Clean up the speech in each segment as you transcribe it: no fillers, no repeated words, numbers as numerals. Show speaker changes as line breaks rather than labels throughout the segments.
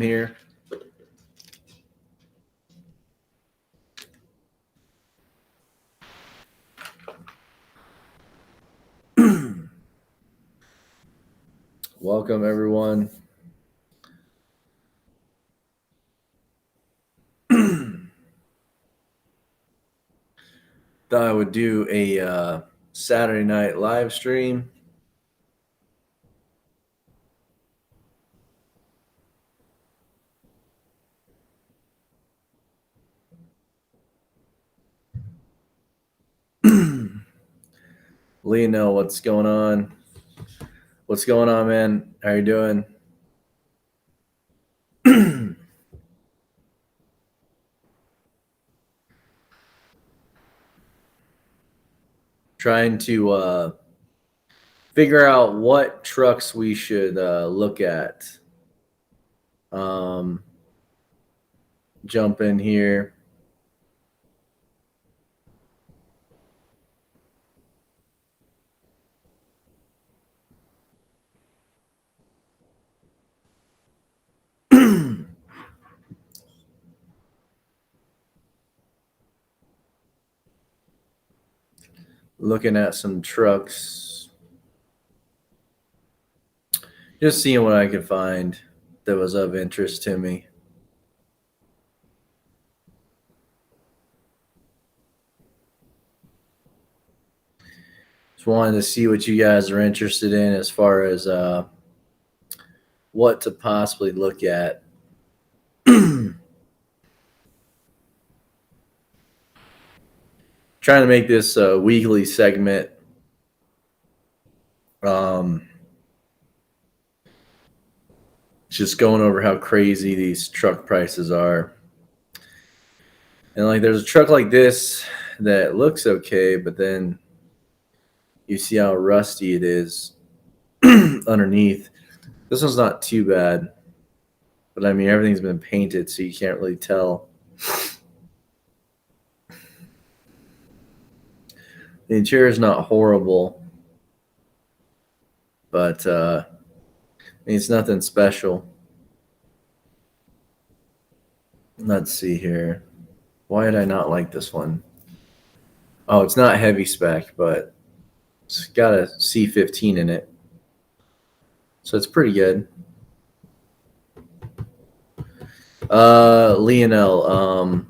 here. Welcome, everyone. Thought I would do a Saturday night live stream. Lionel, what's going on? What's going on, man? How you doing? Trying to figure out what trucks we should look at. Jump in here. Looking at some trucks. Just seeing what I could find that was of interest to me. Just wanted to see what you guys are interested in as far as what to possibly look at. Trying to make this a weekly segment. Just going over how crazy these truck prices are. And like there's a truck like this that looks okay, but then you see how rusty it is underneath. This one's not too bad. But I mean everything's been painted so you can't really tell. The interior is not horrible, but it's nothing special. Let's see here. Why did I not like this one? Oh, it's not heavy spec, but it's got a C15 in it. So it's pretty good. Lionel,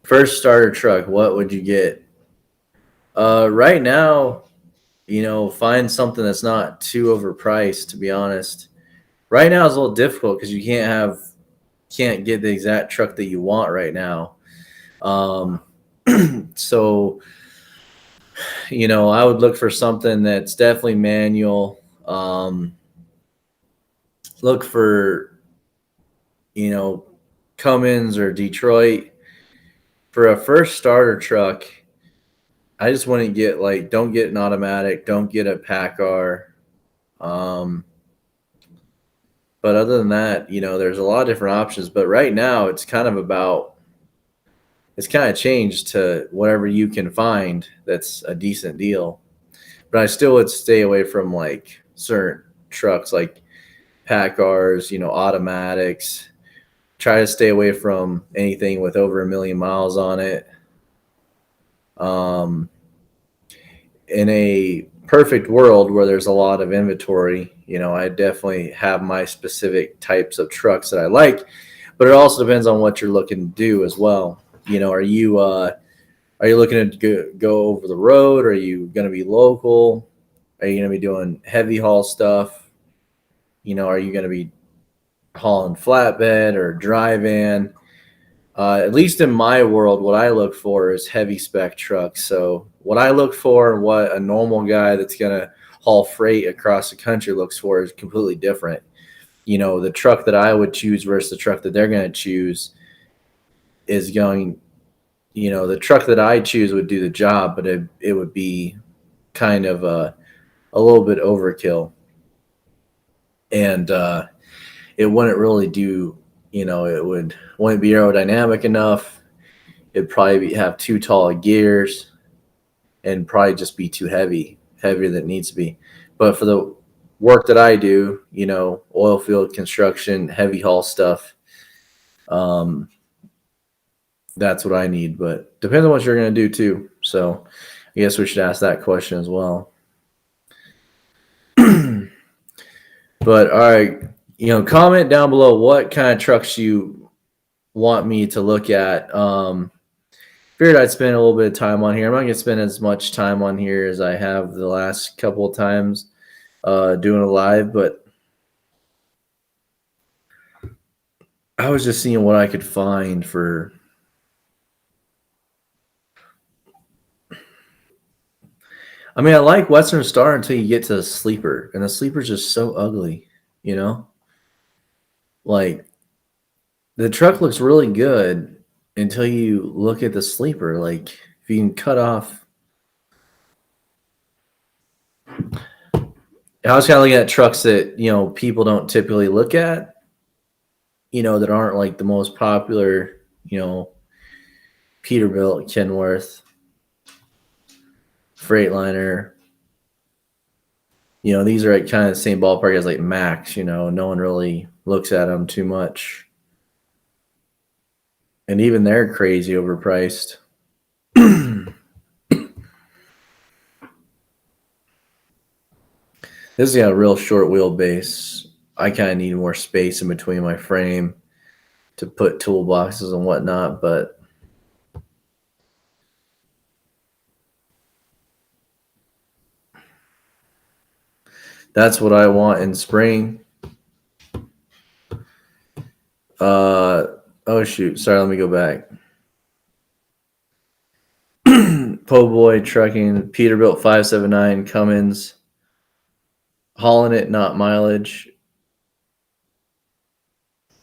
first starter truck, what would you get? Right now, find something that's not too overpriced, to be honest. Right now is a little difficult because you can't get the exact truck that you want right now. So, I would look for something that's definitely manual. Look for, Cummins or Detroit. For a first starter truck, I just wouldn't get don't get an automatic, don't get a PACCAR. But other than that, there's a lot of different options. But right now, it's kind of changed to whatever you can find that's a decent deal. But I still would stay away from certain trucks like PACCARs, automatics. Try to stay away from anything with over 1 million miles on it. In a perfect world where there's a lot of inventory, I definitely have my specific types of trucks that I like, but it also depends on what you're looking to do as well. Are you looking to go over the road? Are you going to be local? Are you going to be doing heavy haul stuff? Are you going to be hauling flatbed or dry van? At least in my world, what I look for is heavy spec trucks. So what I look for and what a normal guy that's going to haul freight across the country looks for is completely different. The truck that I would choose versus the truck that they're going to choose is going, the truck that I choose would do the job, but it would be kind of a little bit overkill. And it wouldn't really do, it wouldn't be aerodynamic enough. It'd probably have too tall gears and probably just be too heavier than it needs to be. But for the work that I do, oil field construction, heavy haul stuff. That's what I need, but depends on what you're going to do too. So I guess we should ask that question as well. But all right, comment down below what kind of trucks you want me to look at. Figured I'd spend a little bit of time on here. I'm not going to spend as much time on here as I have the last couple of times doing a live, but I was just seeing what I could find for. I mean, I like Western Star until you get to the Sleeper, and the Sleeper's just so ugly, Like, the truck looks really good until you look at the Sleeper. Like, if you can cut off. I was kind of looking at trucks that, people don't typically look at, that aren't like the most popular, Peterbilt, Kenworth, Freightliner. These are at kind of the same ballpark as like Max, no one really looks at them too much. And even they're crazy overpriced. This has got a real short wheelbase. I kind of need more space in between my frame to put toolboxes and whatnot, but that's what I want in spring. Oh shoot, sorry, let me go back. Po' Boy Trucking, Peterbilt 579, Cummins, hauling it, not mileage.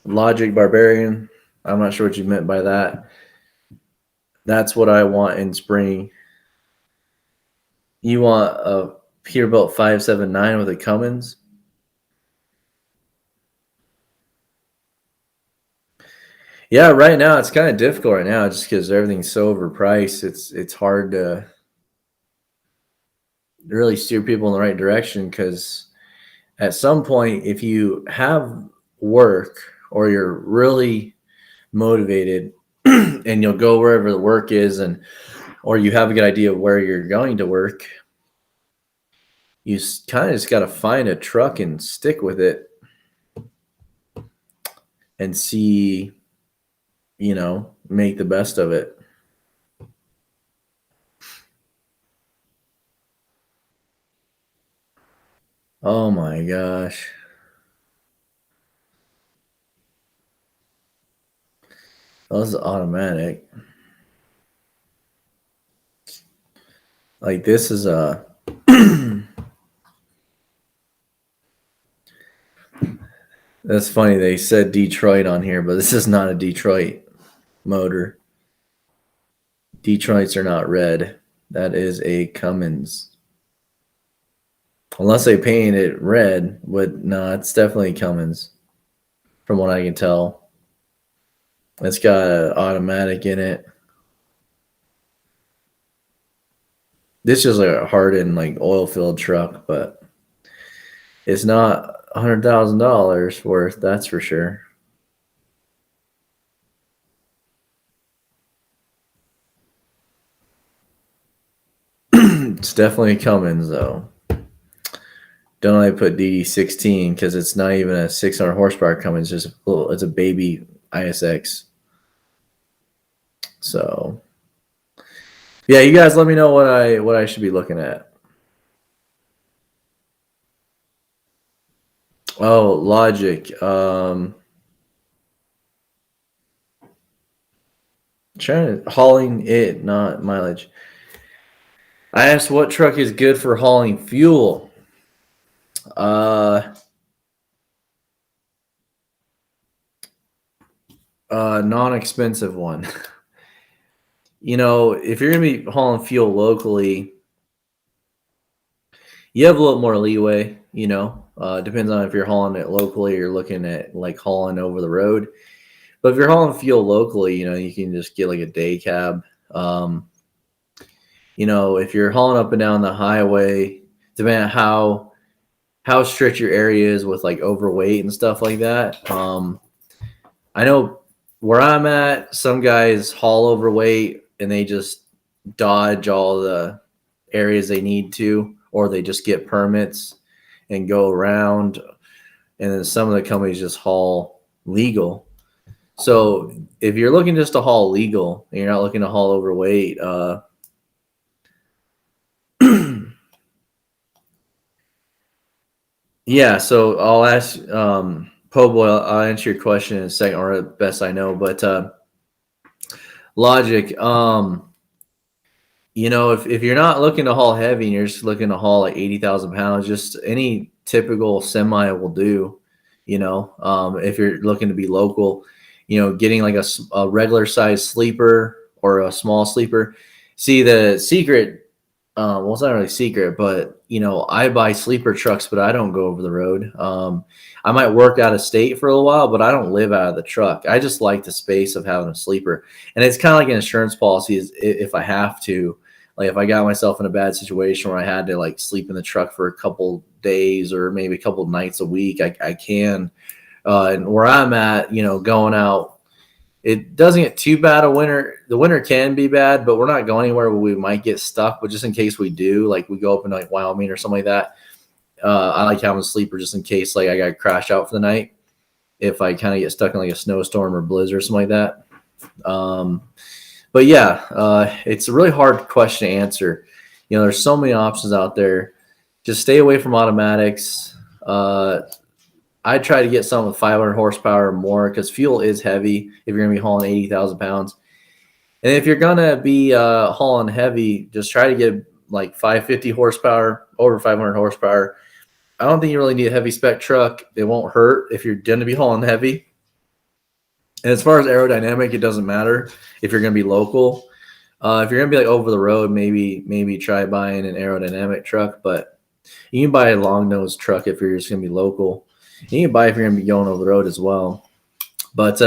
Logic Barbarian, I'm not sure what you meant by that. That's what I want in spring. You want a Peterbilt 579 with a Cummins? Yeah, right now it's kind of difficult right now just because everything's so overpriced. It's hard to really steer people in the right direction because at some point, if you have work or you're really motivated and you'll go wherever the work is or you have a good idea of where you're going to work, you kind of just got to find a truck and stick with it and see, make the best of it. Oh my gosh. Oh, this is automatic. Like this is a that's funny. They said Detroit on here, but this is not a Detroit motor. Detroits are not red. That is a Cummins. Unless they paint it red, but no, it's definitely Cummins. From what I can tell. It's got an automatic in it. This is a hardened like oil filled truck, but it's not $100,000 worth, that's for sure. It's definitely Cummins though. Don't I put DD16 because it's not even a 600 horsepower Cummins, it's a baby ISX. So yeah, you guys let me know what I should be looking at. Oh, Logic. Trying to hauling it, not mileage. I asked what truck is good for hauling fuel. Non-expensive one. If you're gonna be hauling fuel locally, you have a little more leeway. Depends on if you're hauling it locally or you're looking at like hauling over the road. But if you're hauling fuel locally, you can just get like a day cab. If you're hauling up and down the highway, depending on how how strict your area is with like overweight and stuff like that. I know where I'm at, some guys haul overweight and they just dodge all the areas they need to, or they just get permits and go around. And then some of the companies just haul legal. So if you're looking just to haul legal and you're not looking to haul overweight, yeah. So I'll ask Po Boy. I'll answer your question in a second, or best I know. But Logic, if you're not looking to haul heavy and you're just looking to haul like 80,000 pounds, just any typical semi will do. If you're looking to be local, getting like a regular size sleeper or a small sleeper. See, the secret, well, it's not really secret, but I buy sleeper trucks, but I don't go over the road. I might work out of state for a little while, but I don't live out of the truck. I just like the space of having a sleeper, and it's kind of like an insurance policy. Is if I have to, like, if I got myself in a bad situation where I had to like sleep in the truck for a couple days or maybe a couple nights a week, I can. And where I'm at, going out, it doesn't get too bad a winter. The winter can be bad, but we're not going anywhere where we might get stuck. But just in case we do, like we go up in like Wyoming or something like that, I like having a sleeper just in case like I got to crash out for the night if I kind of get stuck in like a snowstorm or blizzard or something like that. But yeah, it's a really hard question to answer. There's so many options out there. Just stay away from automatics. I try to get something with 500 horsepower or more because fuel is heavy if you're going to be hauling 80,000 pounds. And if you're going to be hauling heavy, just try to get like 550 horsepower, over 500 horsepower. I don't think you really need a heavy spec truck. It won't hurt if you're going to be hauling heavy. And as far as aerodynamic, it doesn't matter if you're going to be local. If you're going to be like over the road, maybe try buying an aerodynamic truck. But you can buy a long nose truck if you're just going to be local. You can buy if you're going to be going over the road as well. But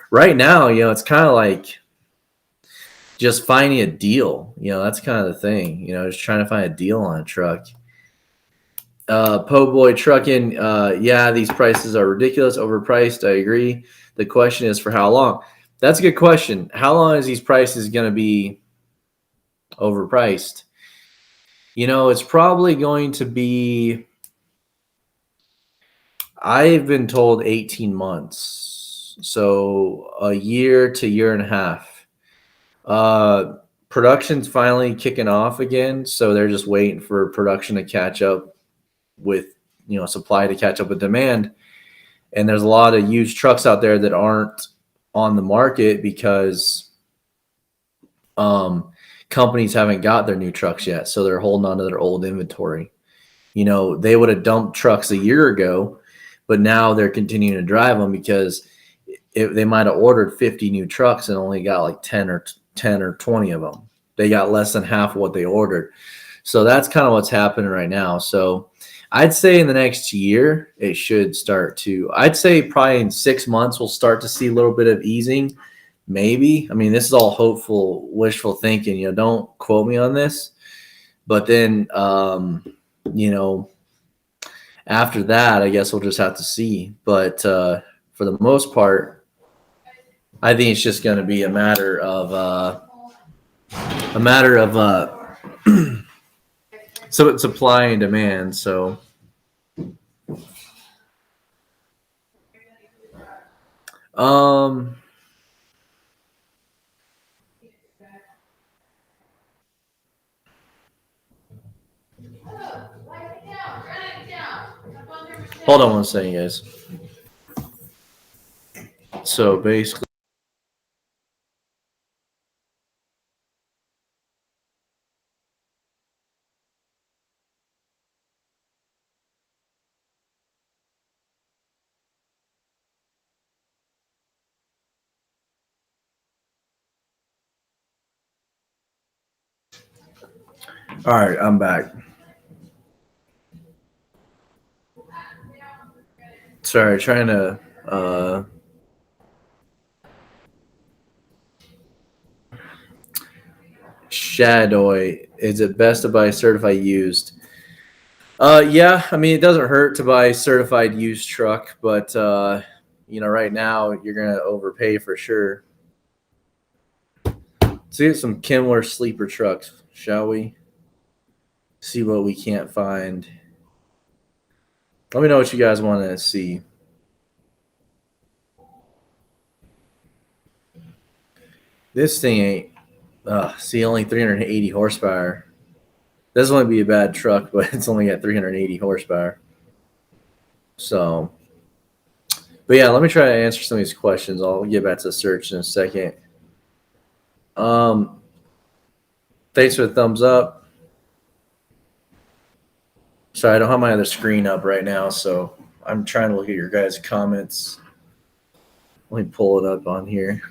right now, it's kind of like just finding a deal. That's kind of the thing. Just trying to find a deal on a truck. Po Boy Trucking, yeah, these prices are ridiculous, overpriced. I agree. The question is for how long? That's a good question. How long is these prices going to be overpriced? It's probably going to be, I've been told 18 months. So a year to year and a half. Production's finally kicking off again. So they're just waiting for production to catch up with, supply to catch up with demand. And there's a lot of used trucks out there that aren't on the market because companies haven't got their new trucks yet. So they're holding on to their old inventory. They would have dumped trucks a year ago, but now they're continuing to drive them because they might have ordered 50 new trucks and only got like 10 or 20 of them. They got less than half of what they ordered. So that's kind of what's happening right now. So I'd say in the next year, it should start to, I'd say probably in 6 months, we'll start to see a little bit of easing. Maybe. I mean, this is all hopeful, wishful thinking. Don't quote me on this. But then, after that, I guess we'll just have to see. But for the most part, I think it's just going to be a matter of so it's supply and demand. So hold on one second, guys. So basically, all right, I'm back. Sorry, trying to Shadow, is it best to buy certified used? Yeah, I mean, it doesn't hurt to buy a certified used truck, but right now you're gonna overpay for sure. Let's get some Kenworth sleeper trucks, shall we? See what we can't find. Let me know what you guys want to see. This thing ain't. See, only 380 horsepower. This might be a bad truck, but it's only got 380 horsepower. So, but yeah, let me try to answer some of these questions. I'll get back to the search in a second. Um, Thanks for the thumbs up. Sorry, I don't have my other screen up right now, so I'm trying to look at your guys' comments. Let me pull it up on here.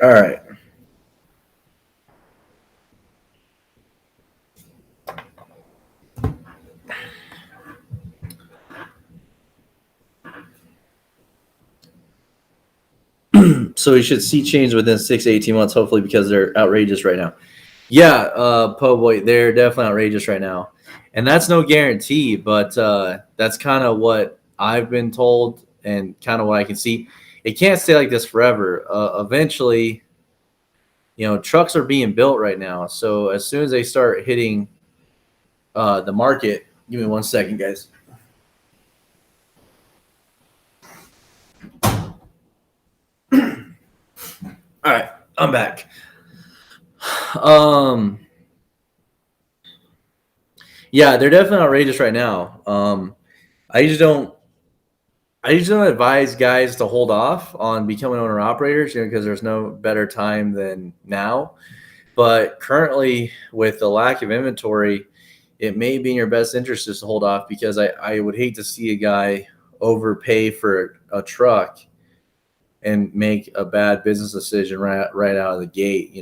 All right. So we should see change within 6 to 18 months, hopefully, because they're outrageous right now. Yeah, Po Boy, they're definitely outrageous right now. And that's no guarantee, but that's kind of what I've been told and kind of what I can see. It can't stay like this forever. Eventually, trucks are being built right now. So as soon as they start hitting the market, give me 1 second, guys. All right, I'm back. Yeah, they're definitely outrageous right now. I just don't advise guys to hold off on becoming owner operators, because there's no better time than now. But currently, with the lack of inventory, it may be in your best interest just to hold off, because I would hate to see a guy overpay for a truck and make a bad business decision right out of the gate,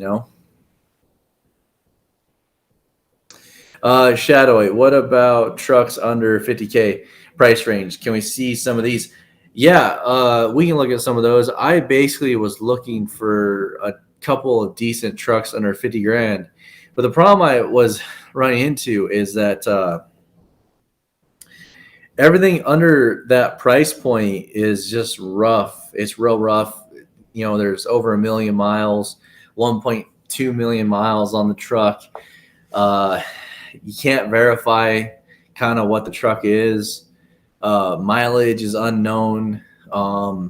Shadowy, what about trucks under 50K price range? Can we see some of these? Yeah, we can look at some of those. I basically was looking for a couple of decent trucks under 50 grand. But the problem I was running into is that everything under that price point is just rough. It's real rough. There's over 1 million miles, 1.2 million miles on the truck. You can't verify kind of what the truck is. Mileage is unknown. I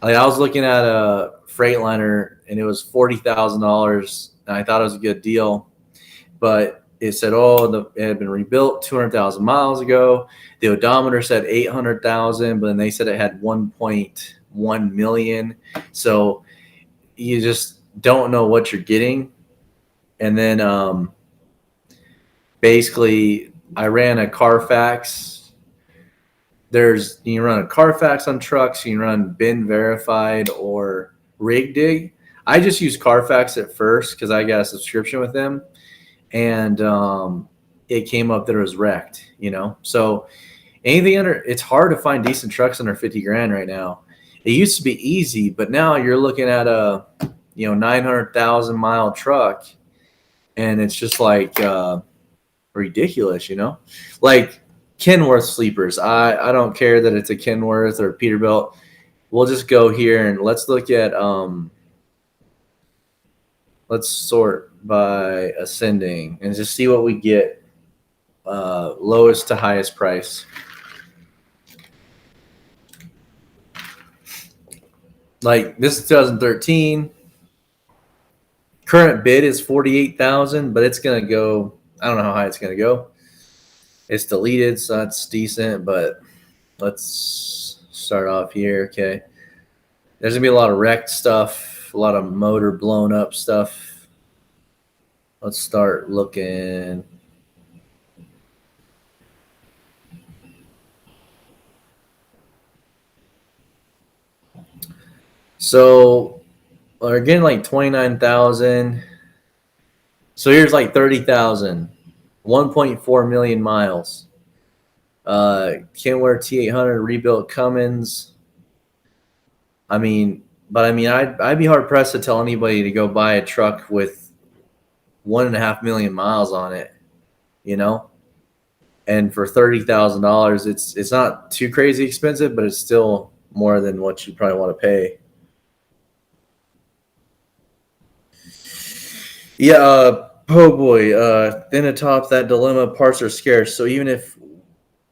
was looking at a Freightliner and it was $40,000, and I thought it was a good deal, but it said, it had been rebuilt 200,000 miles ago. The odometer said 800,000, but then they said it had 1.1 million. So you just don't know what you're getting. And then basically, I ran a Carfax. You can run a Carfax on trucks, you can run bin verified or rig dig. I just used Carfax at first because I got a subscription with them, and it came up that it was wrecked. So anything it's hard to find decent trucks under 50 grand right now. It used to be easy, but now you're looking at a 900,000 mile truck, and it's just like ridiculous. Like Kenworth sleepers. I don't care that it's a Kenworth or Peterbilt. We'll just go here and let's look at let's sort by ascending and just see what we get, lowest to highest price. Like this is 2013. Current bid is 48,000, but it's gonna go. I don't know how high it's gonna go. It's deleted, so that's decent. But let's start off here. Okay, there's gonna be a lot of wrecked stuff, a lot of motor blown up stuff. Let's start looking. So Or getting like 29,000. So here's like 30,000, 1.4 million miles. Kenworth T800 rebuilt Cummins. I mean, but I mean, I'd be hard pressed to tell anybody to go buy a truck with 1.5 million miles on it, you know. And for $30,000, it's not too crazy expensive, but it's still more than what you probably want to pay. Yeah, oh boy. Then atop that dilemma, parts are scarce. So even if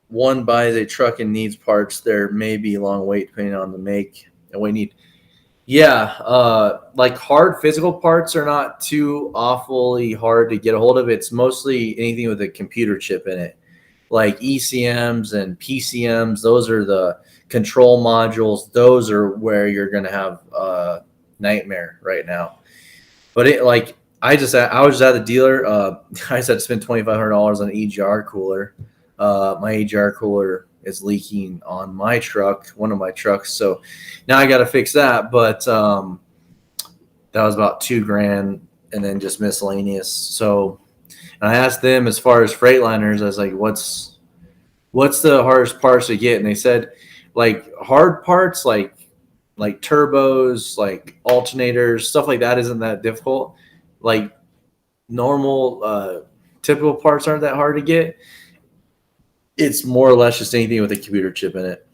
one buys a truck and needs parts, there may be a long wait depending on the make and what you need. Yeah, like hard physical parts are not too awfully hard to get a hold of. It's mostly anything with a computer chip in it, like ECMs and PCMs. Those are the control modules. Those are where you're going to have a nightmare right now. But it like I was just at the dealer. I just had to spend $2,500 on an EGR cooler. My EGR cooler is leaking on my truck, one of my trucks. So now I got to fix that. But that was about $2,000, and then just miscellaneous. So and I asked them as far as Freightliners, I was like, what's the hardest parts to get? And they said like hard parts like turbos, like alternators, stuff like that isn't that difficult. Like normal typical parts aren't that hard to get. It's more or less just anything with a computer chip in it.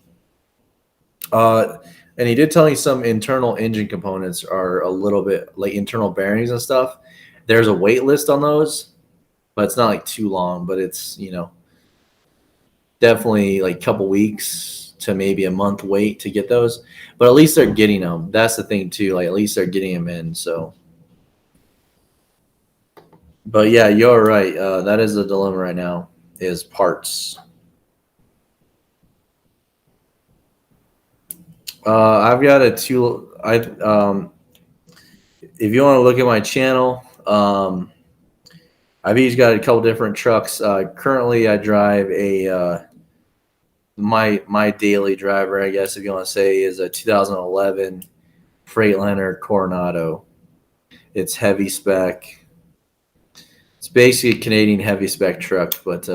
And he did tell me some internal engine components are a little bit like internal bearings and stuff. There's a wait list on those, but it's not like too long, but it's, definitely like a couple weeks to maybe a month wait to get those. But at least they're getting them. That's the thing too. Like at least they're getting them in. So, but yeah, you're right. That is the dilemma right now is parts. I've got a two. If you want to look at my channel, I've each got a couple different trucks. Currently, I drive a my daily driver, I guess if you want to say, is a 2011 Freightliner Coronado. It's heavy spec. It's basically a Canadian heavy spec truck, but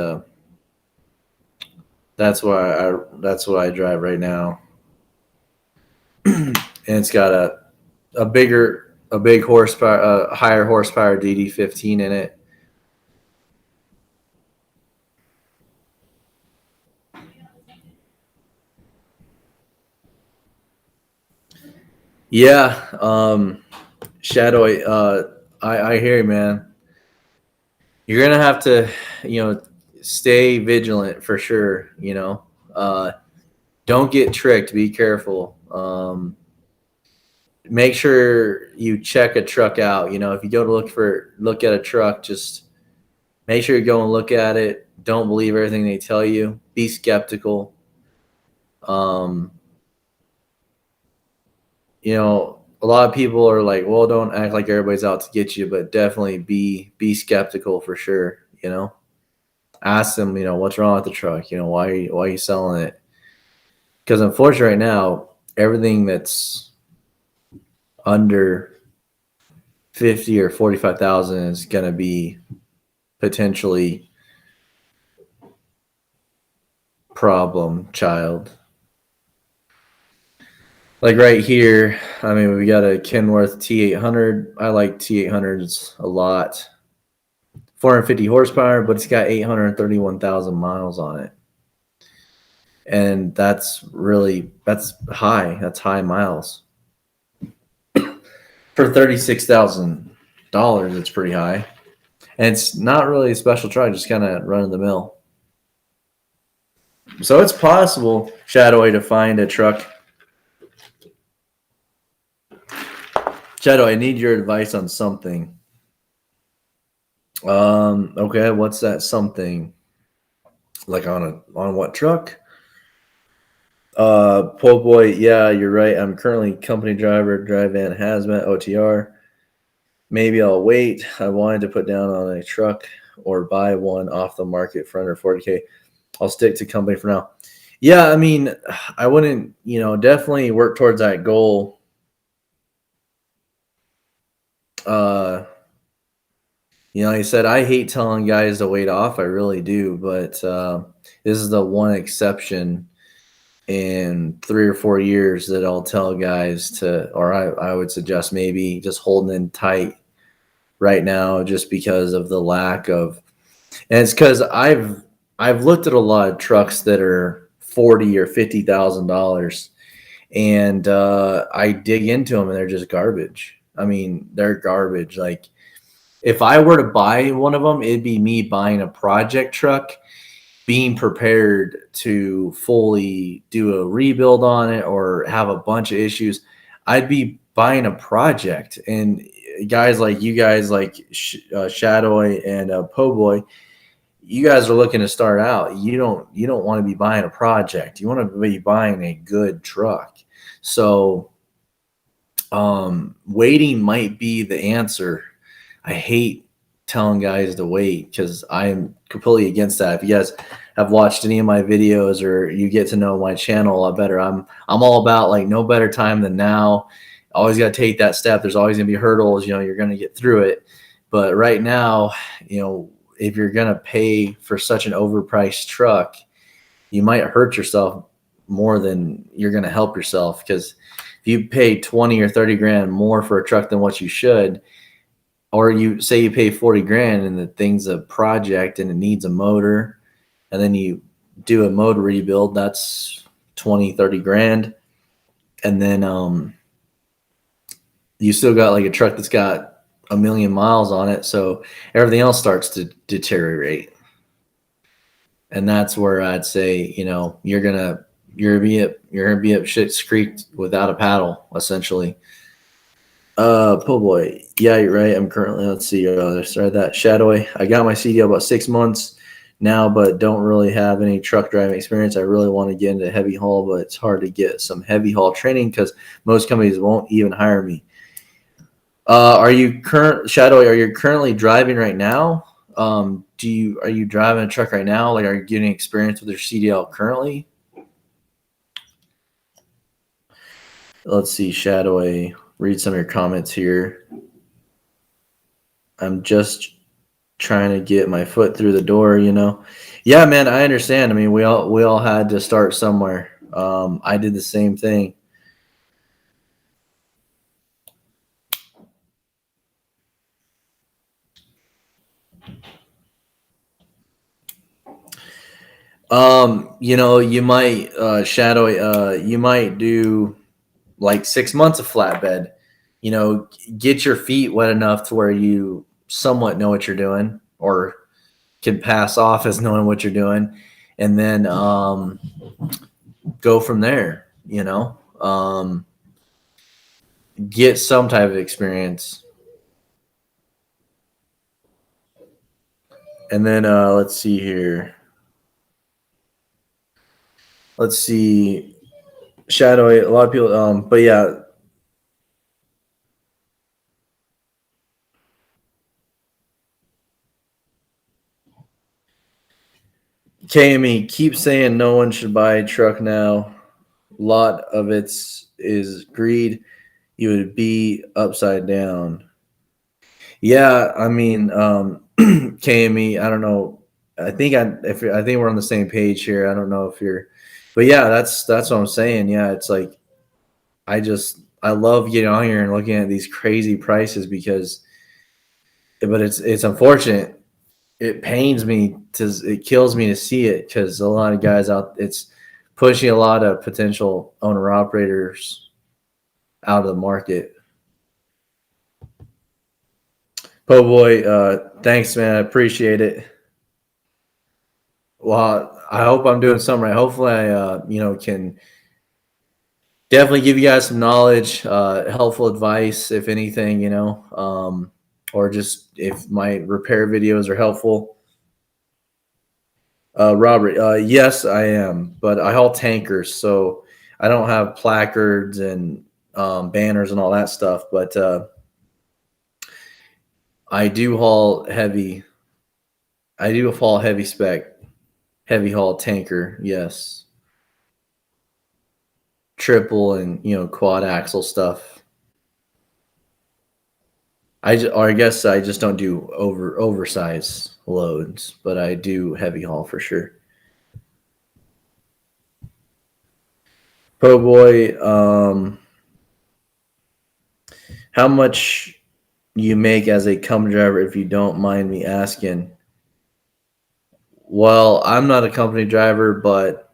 that's what I drive right now. And it's got a big horsepower, higher horsepower DD15 in it. Yeah, Shadow, I hear you, man. You're gonna have to, stay vigilant for sure. Don't get tricked. Be careful. Make sure you check a truck out. If you go to look at a truck, just make sure you go and look at it. Don't believe everything they tell you. Be skeptical. A lot of people are like, well, don't act like everybody's out to get you, but definitely be skeptical for sure. Ask them, what's wrong with the truck? Why are you selling it? Because unfortunately, right now, everything that's under 50 or 45,000 is going to be potentially problem child. Like right here, I mean, we got a Kenworth T800. I like T800s a lot. 450 horsepower, but it's got 831,000 miles on it. And that's high. That's high miles. For $36,000, it's pretty high. And it's not really a special truck, just kind of run of the mill. So it's possible, Shadowy, to find a truck. Shadow, I need your advice on something. Okay, what's that something? Like on what truck? Po boy, yeah, you're right. I'm currently company driver, dry van hazmat, OTR. Maybe I'll wait. I wanted to put down on a truck or buy one off the market for under 40K. I'll stick to company for now. Yeah, I mean, I wouldn't, definitely work towards that goal. uh, like I said, I hate telling guys to wait off. I really do, but this is the one exception in 3 or 4 years that I'll tell guys to, or I would suggest maybe just holding in tight right now, just because of the lack of, and it's because I've looked at a lot of trucks that are $40,000 or $50,000, and I dig into them and they're just garbage. I mean, they're garbage. Like, if I were to buy one of them, it'd be me buying a project truck, being prepared to fully do a rebuild on it or have a bunch of issues. I'd be buying a project. And guys like you guys, like Shadowy and Po Boy, you guys are looking to start out. You don't want to be buying a project. You want to be buying a good truck. So waiting might be the answer. I hate telling guys to wait because I'm completely against that. If you guys have watched any of my videos or you get to know my channel a lot better, I'm all about like no better time than now. Always got to take that step. There's always gonna be hurdles. You're gonna get through it. But right now, if you're gonna pay for such an overpriced truck, you might hurt yourself more than you're gonna help yourself. Because if you pay 20 or 30 grand more for a truck than what you should, or you say you pay 40 grand and the thing's a project and it needs a motor, and then you do a motor rebuild, that's 20, 30 grand. And then you still got like a truck that's got 1,000,000 miles on it. So everything else starts to deteriorate. And that's where I'd say, you're gonna be up shit's creek without a paddle, essentially. Po Boy, yeah, you're right. I'm currently, let's see, started that Shadowy. I got my CDL about 6 months now, but don't really have any truck driving experience. I really want to get into heavy haul, but it's hard to get some heavy haul training because most companies won't even hire me. Shadowy? Are you currently driving right now? Are you driving a truck right now? Like, are you getting experience with your CDL currently? Let's see, Shadowy. Read some of your comments here. I'm just trying to get my foot through the door. Yeah, man, I understand. I mean, we all had to start somewhere. I did the same thing. You might you might do like 6 months of flatbed. Get your feet wet enough to where you somewhat know what you're doing, or can pass off as knowing what you're doing, and then go from there. Get some type of experience, and then let's see here. Let's see, Shadowy. A lot of people, but yeah. KME, keep saying no one should buy a truck now. A lot of is greed. You would be upside down. Yeah, I mean, KME. I don't know. I think we're on the same page here. I don't know if you're, but yeah, that's what I'm saying. Yeah, it's like I love getting on here and looking at these crazy prices but it's unfortunate. It pains me it kills me to see it, because a lot of guys it's pushing a lot of potential owner operators out of the market. Po Boy, thanks, man. I appreciate it. Well, I hope I'm doing something right. Hopefully, I can definitely give you guys some knowledge, helpful advice, if anything, or just if my repair videos are helpful. Robert, yes, I am, but I haul tankers, so I don't have placards and banners and all that stuff. But I do haul heavy. I do haul heavy spec, heavy haul tanker. Yes, triple and quad axle stuff. or I guess I just don't do oversized loads, but I do heavy haul for sure. Po boy, how much you make as a company driver, if you don't mind me asking? Well, I'm not a company driver, but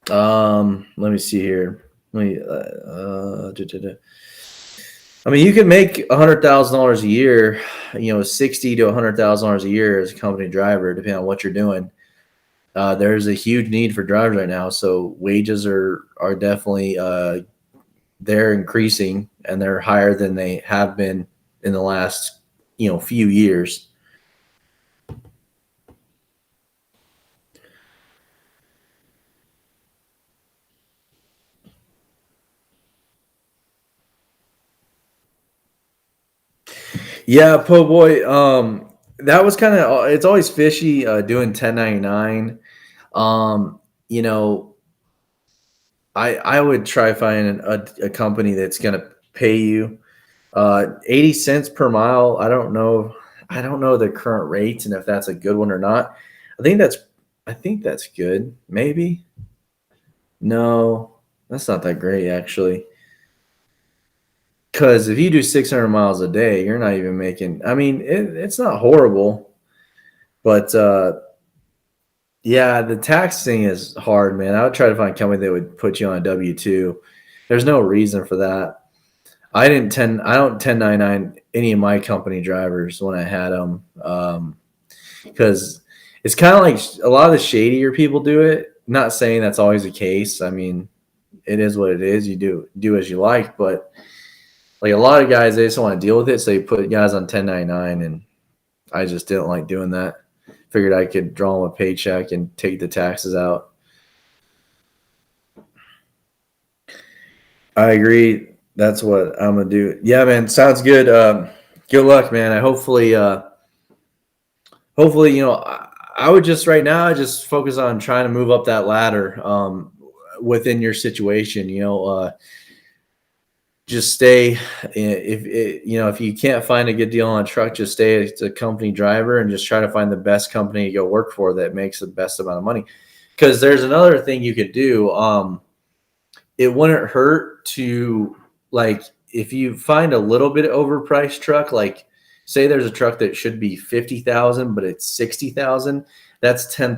let me see here. Let me. I mean, you can make $100,000 a year. You know, 60 to $100,000 a year as a company driver, depending on what you're doing. There's a huge need for drivers right now, so wages are definitely they're increasing, and they're higher than they have been in the last few years. Yeah, po boy. That was kind of it's always fishy doing 1099. Um, you know, I would try finding a company that's gonna pay you 80 cents per mile. I don't know the current rates and if that's a good one or not. I think that's I think that's good. Maybe. No, that's not that great actually. Because if you do 600 miles a day, you're not even making. I mean, it's not horrible, but yeah, the tax thing is hard, man. I would try to find a company that would put you on a W-2. There's no reason for that. I don't 1099 any of my company drivers when I had them, because it's kind of like a lot of the shadier people do it. Not saying that's always the case. I mean, it is what it is. You do as you like, but like a lot of guys, they just want to deal with it, so they put guys on 1099, and I just didn't like doing that. Figured I could draw them a paycheck and take the taxes out. I agree. That's what I'm gonna do. Yeah, man. Sounds good. Good luck, man. Hopefully, I would just right now just focus on trying to move up that ladder within your situation. Just stay. If you can't find a good deal on a truck, just stay as a company driver and just try to find the best company to go work for that makes the best amount of money. Because there's another thing you could do. It wouldn't hurt to, like, if you find a little bit overpriced truck, like say there's a truck that should be 50,000 but it's 60,000, that's $10,000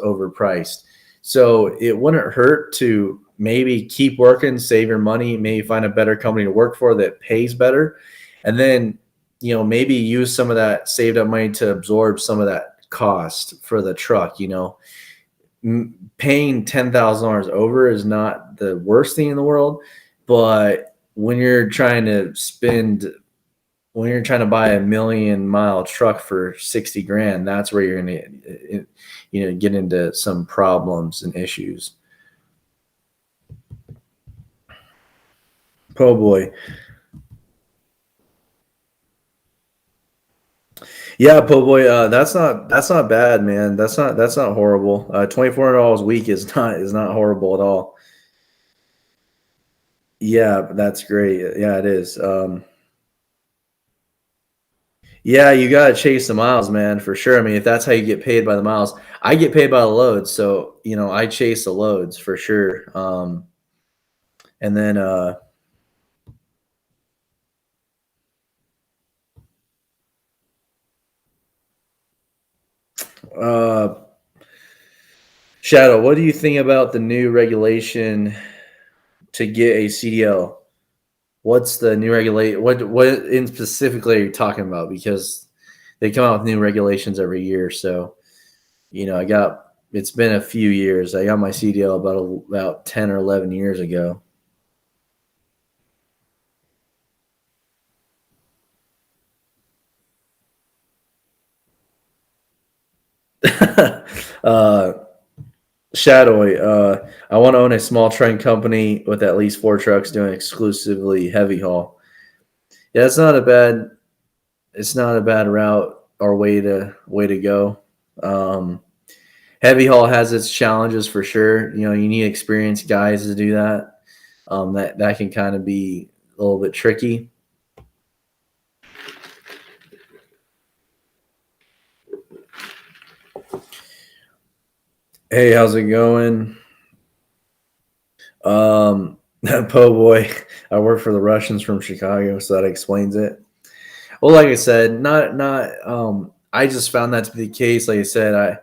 overpriced. So it wouldn't hurt to maybe keep working, save your money, maybe find a better company to work for that pays better, and then maybe use some of that saved up money to absorb some of that cost for the truck. Paying $10,000 over is not the worst thing in the world, but when you're trying to buy a 1,000,000 mile truck for 60 grand, that's where you're going to get into some problems and issues. Oh boy. Yeah, po boy, that's not bad, man. That's not horrible. $2,400 a week is not horrible at all. Yeah, that's great. Yeah, it is. Yeah, you gotta chase the miles, man, for sure. I mean, if that's how you get paid by the miles, I get paid by the loads, so I chase the loads for sure. And then uh, Shadow, what do you think about the new regulation to get a CDL? What's the new regulate? What in specifically are you talking about? Because they come out with new regulations every year. So it's been a few years. I got my CDL about 10 or 11 years ago. uh, Shadowy, I want to own a small train company with at least 4 trucks doing exclusively heavy haul. Yeah, it's not a bad route or way to go. Um, Heavy haul has its challenges for sure. You need experienced guys to do that. That can kind of be a little bit tricky. Hey, how's it going? Po boy, I work for the Russians from Chicago, so that explains it. Well, like I said, not. I just found that to be the case. Like I said, I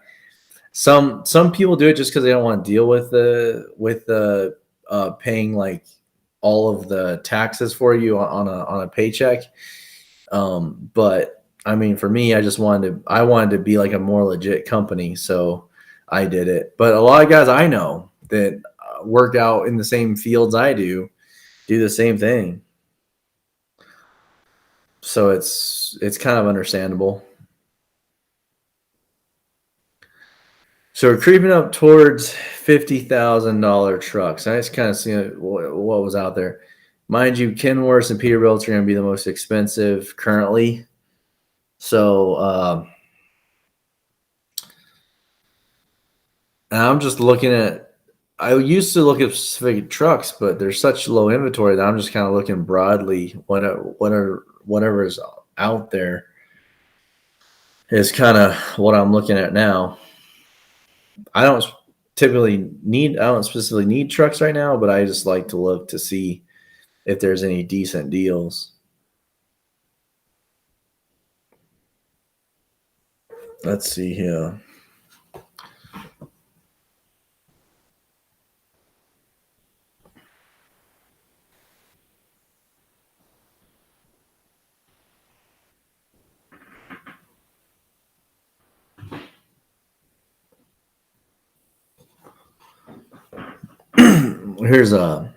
some people do it just because they don't want to deal with the paying like all of the taxes for you on a paycheck. But I mean, for me, I wanted to be like a more legit company, so I did it. But a lot of guys I know that work out in the same fields I do the same thing. So it's kind of understandable. So we're creeping up towards $50,000 trucks. I just kind of see what was out there. Mind you, Kenworth and Peterbilt are going to be the most expensive currently. So and I'm just looking at. I used to look at specific trucks, but there's such low inventory that I'm just kind of looking broadly. Whatever is out there is kind of what I'm looking at now. I don't I don't specifically need trucks right now, but I just like to look to see if there's any decent deals. Let's see here. Here's a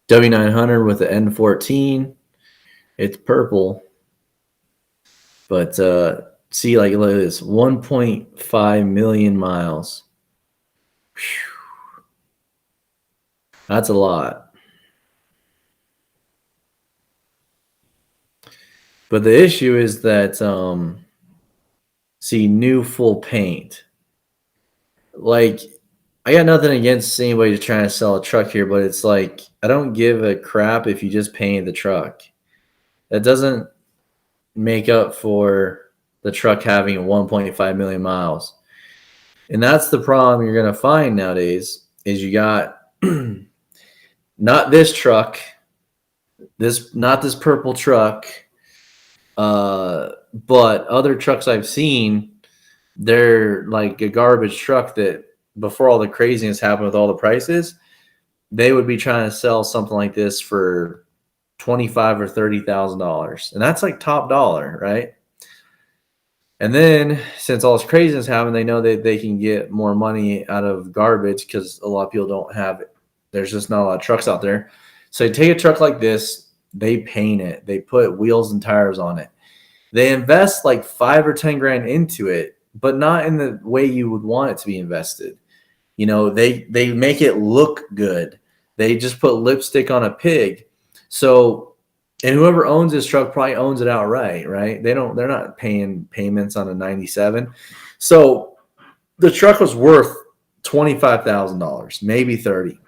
W900 with the N14. It's purple, but see, like, look at this, 1.5 million miles. Whew. That's a lot. But the issue is that see, new full paint. Like, I got nothing against anybody trying to sell a truck here, but it's like I don't give a crap if you just paint the truck. That doesn't make up for the truck having 1.5 million miles. And that's the problem you're going to find nowadays is you got not this truck, not this purple truck, but other trucks I've seen, they're like a garbage truck that before all the craziness happened with all the prices, they would be trying to sell something like this for $25,000 or $30,000, and that's like top dollar, right? And then since all this craziness happened, they know that they can get more money out of garbage because a lot of people don't have it. There's just not a lot of trucks out there. So you take a truck like this, they paint it, they put wheels and tires on it. They invest like 5 or 10 grand into it, but not in the way you would want it to be invested. You know, they make it look good. They just put lipstick on a pig. So, and whoever owns this truck probably owns it outright, right? They're not paying payments on a 97. So the truck was worth $25,000, maybe 30.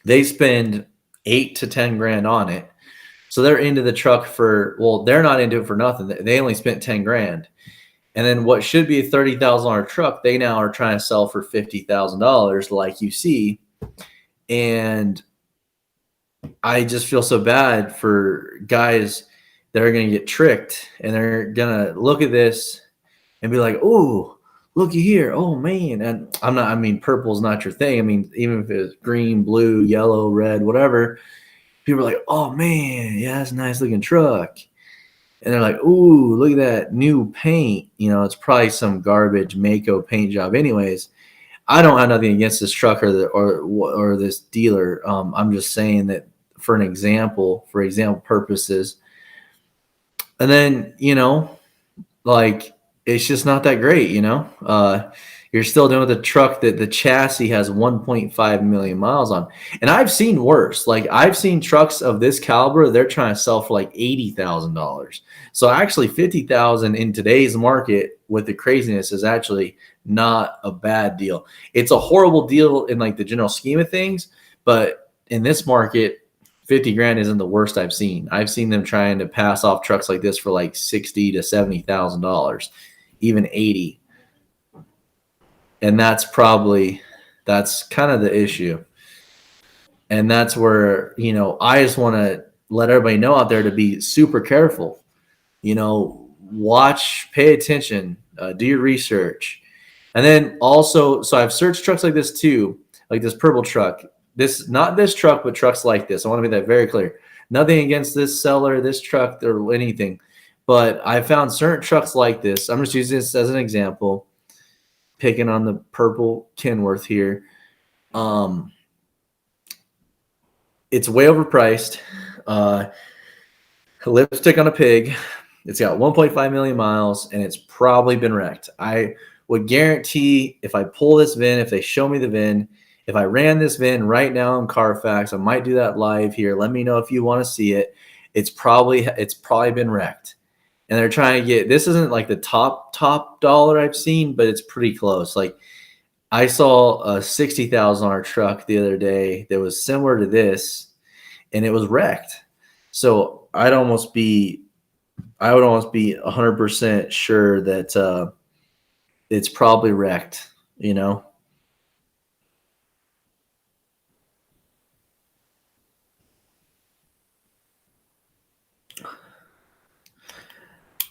They spend 8 to 10 grand on it. So they're into the truck they're not into it for nothing. They only spent 10 grand. And then what should be a $30,000 truck, they now are trying to sell for $50,000, like you see. And I just feel so bad for guys that are going to get tricked and they're going to look at this and be like, oh, looky here. Oh, man. And I mean, purple's not your thing. I mean, even if it's green, blue, yellow, red, whatever, people are like, oh, man, yeah, that's a nice looking truck. And they're like, ooh, look at that new paint. You know, it's probably some garbage Mako paint job anyways. I don't have nothing against this truck or this dealer. I'm just saying that for example purposes. And then, you know, like it's just not that great, you know. You're still doing the truck that the chassis has 1.5 million miles on. And I've seen worse. Like I've seen trucks of this caliber, they're trying to sell for like $80,000. So actually 50,000 in today's market with the craziness is actually not a bad deal. It's a horrible deal in like the general scheme of things, but in this market, 50 grand isn't the worst I've seen. I've seen them trying to pass off trucks like this for like $60,000 to $70,000, even 80. And that's kind of the issue. And that's where, I just want to let everybody know out there to be super careful. Watch, pay attention, do your research. And then also, so I've searched trucks like this too, like this purple truck. Not this truck, but trucks like this. I want to make that very clear. Nothing against this seller, this truck, or anything. But I found certain trucks like this. I'm just using this as an example, picking on the purple Kenworth here. It's way overpriced. Lipstick on a pig. It's got 1.5 million miles, and it's probably been wrecked. I would guarantee if I pull this VIN, if they show me the VIN, if I ran this VIN right now on Carfax, I might do that live here. Let me know if you want to see it. It's probably been wrecked. And they're trying to get, this isn't like the top dollar I've seen, but it's pretty close. Like I saw a $60,000 truck the other day that was similar to this, and it was wrecked. So I would almost be 100% sure that it's probably wrecked,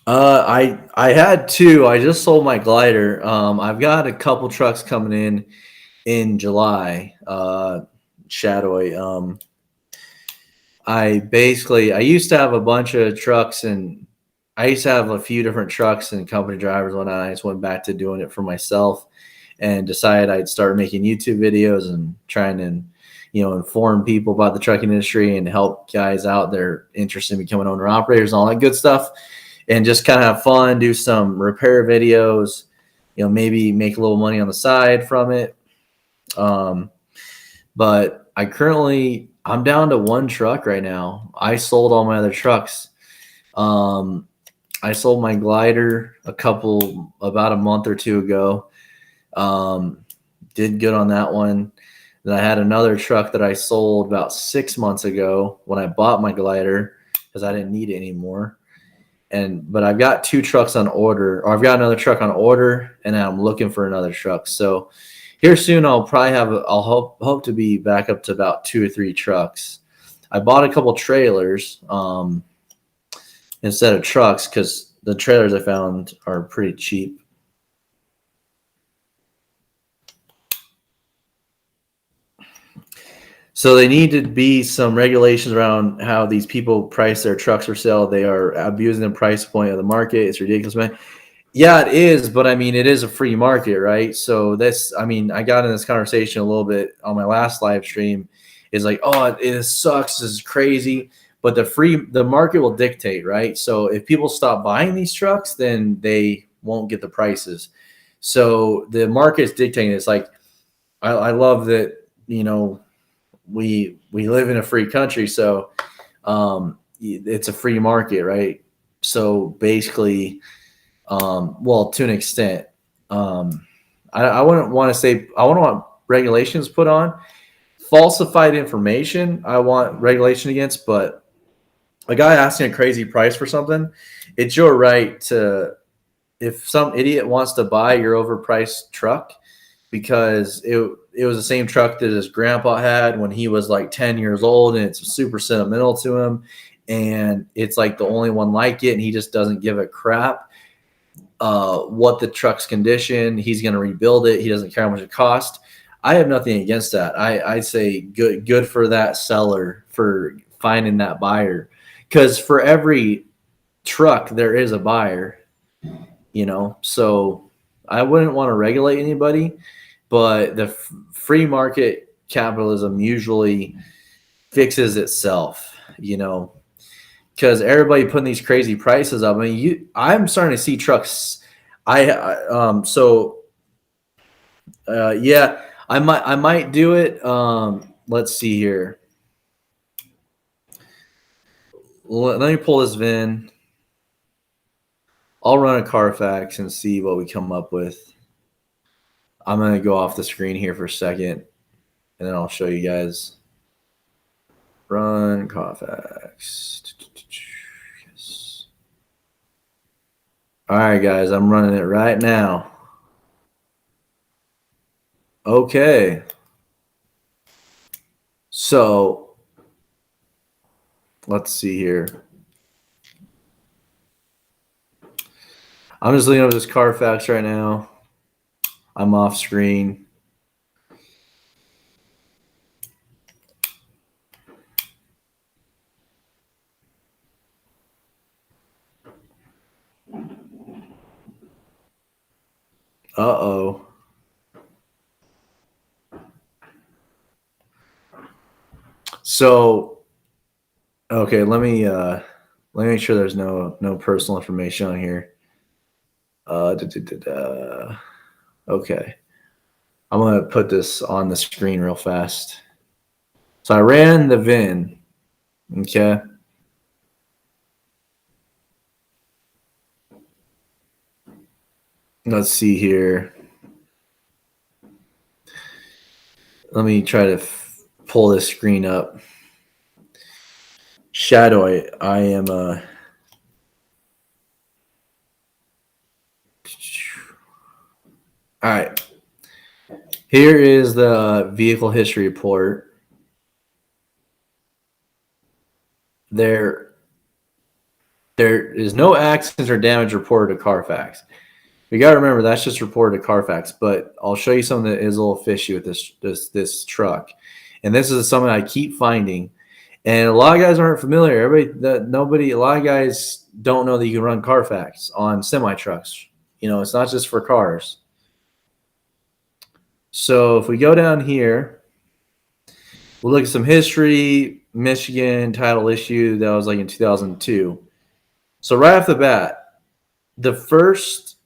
I had two. I just sold my glider. I've got a couple trucks coming in July. Shadowy. I used to have a bunch of trucks, and I used to have a few different trucks and company drivers and whatnot. I just went back to doing it for myself and decided I'd start making YouTube videos and trying to, inform people about the trucking industry and help guys out that are interested in becoming owner operators and all that good stuff. And just kind of have fun, do some repair videos, maybe make a little money on the side from it. But I'm down to one truck right now. I sold all my other trucks. I sold my glider about a month or two ago. Did good on that one. Then I had another truck that I sold about 6 months ago when I bought my glider because I didn't need it anymore. But I've got two trucks on order, or I've got another truck on order, and I'm looking for another truck. So here soon, I'll hope to be back up to about 2 or 3 trucks. I bought a couple trailers instead of trucks because the trailers I found are pretty cheap. So they need to be some regulations around how these people price their trucks for sale. They are abusing the price point of the market. It's ridiculous, man. Yeah, it is, but I mean, it is a free market, right? So I got in this conversation a little bit on my last live stream. Is like, oh, it sucks. This is crazy. But the market will dictate, right? So if people stop buying these trucks, then they won't get the prices. So the market is dictating. It's like, I love that, we live in a free country, so it's a free market, right? So basically, well, to an extent, I wouldn't want to say I wouldn't want regulations put on falsified information. I want regulation against, but a guy asking a crazy price for something, it's your right to. If some idiot wants to buy your overpriced truck because it was the same truck that his grandpa had when he was like 10 years old, and it's super sentimental to him, and it's like the only one like it, and he just doesn't give a crap what the truck's condition. He's going to rebuild it. He doesn't care how much it costs. I have nothing against that. I say good for that seller for finding that buyer, because for every truck there is a buyer, so I wouldn't want to regulate anybody, but the free market capitalism usually fixes itself, because everybody putting these crazy prices up. I mean, I'm starting to see trucks. Yeah, I might do it. Let's see here. Let me pull this VIN. I'll run a Carfax and see what we come up with. I'm going to go off the screen here for a second, and then I'll show you guys. Run Carfax. Yes. All right, guys, I'm running it right now. Okay. So let's see here. I'm just looking up this Carfax right now. I'm off screen. Uh-oh. So, okay, let me make sure there's no personal information on here. Okay. I'm going to put this on the screen real fast. So I ran the VIN. Okay. Let's see here. Let me try to pull this screen up. Shadow, I am all right. Here is the vehicle history report. There is no accidents or damage reported to Carfax. You got to remember that's just reported to Carfax. But I'll show you something that is a little fishy with this truck, and this is something I keep finding. And a lot of guys aren't familiar. A lot of guys don't know that you can run Carfax on semi trucks. You know, it's not just for cars. So if we go down here, we'll look at some history. Michigan title issue that was like in 2002. So right off the bat, the first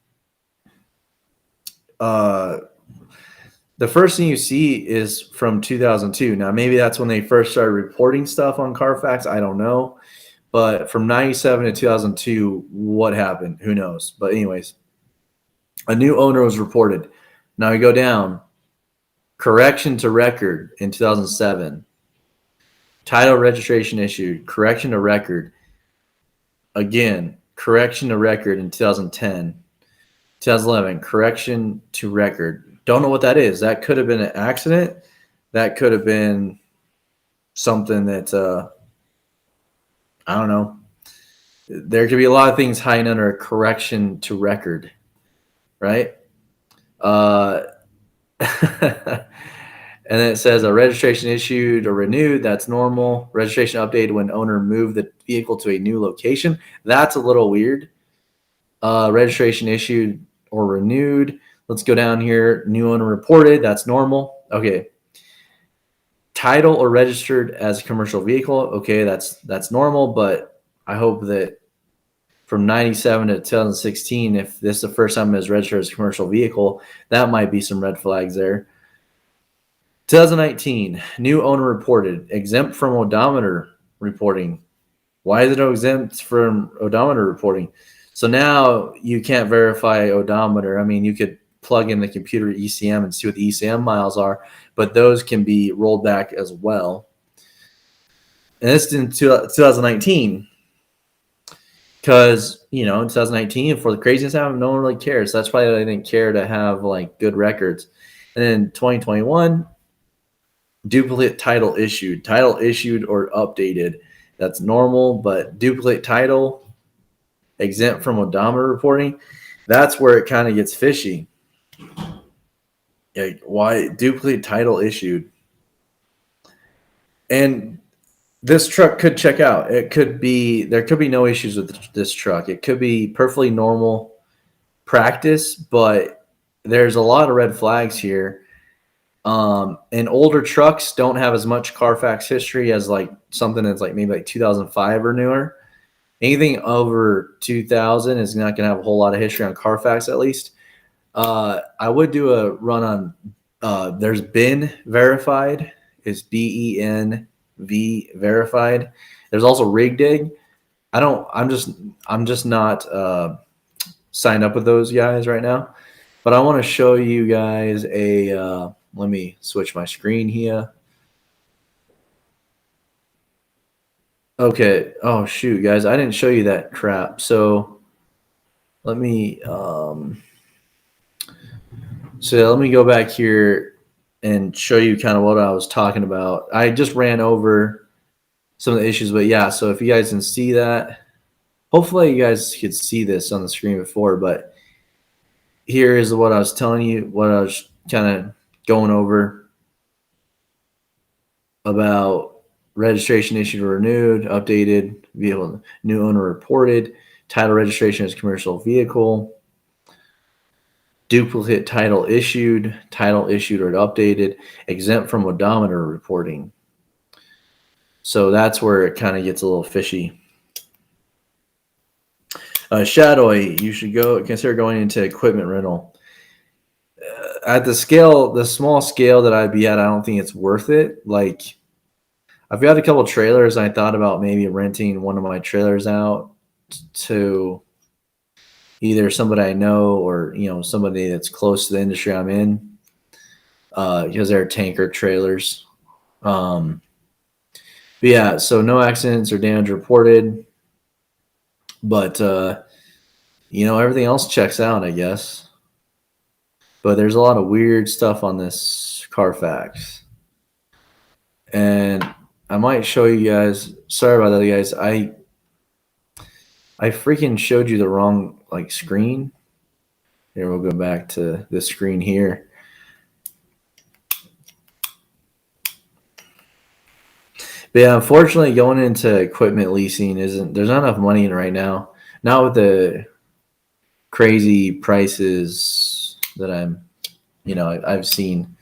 thing you see is from 2002. Now maybe that's when they first started reporting stuff on Carfax. I don't know, but from 97 to 2002, what happened? Who knows? But anyways, a new owner was reported. Now we go down. Correction to record in 2007. Title registration issued. Correction to record. Again, correction to record in 2010. 2011, correction to record. Don't know what that is. That could have been an accident. That could have been something that, I don't know. There could be a lot of things hiding under a correction to record, right? And then it says a registration issued or renewed. That's normal. Registration updated when owner moved the vehicle to a new location. That's a little weird. Registration issued or renewed. Let's go down here. New owner reported. That's normal. Okay. Title or registered as a commercial vehicle. Okay, that's normal. But I hope that from 97 to 2016, if this is the first time it was registered as a commercial vehicle, that might be some red flags there. 2019, new owner reported, exempt from odometer reporting. Why is it exempt from odometer reporting? So now you can't verify odometer. I mean, you could plug in the computer ECM and see what the ECM miles are, but those can be rolled back as well. And this is in 2019 because, in 2019, for the craziness happened, no one really cares. So that's why they didn't care to have like good records. And then 2021, duplicate title issued or updated. That's normal, but duplicate title exempt from odometer reporting, that's where it kind of gets fishy. Like, why duplicate title issued? And this truck could check out. There could be no issues with this truck. It could be perfectly normal practice, but there's a lot of red flags here. And older trucks don't have as much Carfax history as like something that's like maybe like 2005 or newer. Anything over 2000 is not going to have a whole lot of history on Carfax, at least. I would do a run on, there's BEN verified. It's BENV verified. There's also RigDig. I'm just not signed up with those guys right now, but I want to show you guys let me switch my screen here. Okay. Oh shoot, guys, I didn't show you that crap. So let me go back here. and show you kind of what I was talking about. I just ran over some of the issues, but yeah, so if you guys can see that, hopefully you guys could see this on the screen before, but here is what I was telling you, what I was kind of going over about registration issued or renewed, updated, vehicle, new owner reported, title registration as commercial vehicle, duplicate title issued or updated, exempt from odometer reporting. So that's where it kind of gets a little fishy. Shadowy, you should consider going into equipment rental. At the small scale that I'd be at, I don't think it's worth it. Like, I've got a couple of trailers, and I thought about maybe renting one of my trailers out to either somebody I know or somebody that's close to the industry I'm in, because they're tanker trailers. But yeah, so no accidents or damage reported, but everything else checks out, I guess. But there's a lot of weird stuff on this Carfax, and I might show you guys. Sorry about that, guys. I freaking showed you the wrong screen. Here, we'll go back to this screen here. But yeah, unfortunately, going into equipment leasing there's not enough money in it right now. Not with the crazy prices that I've seen.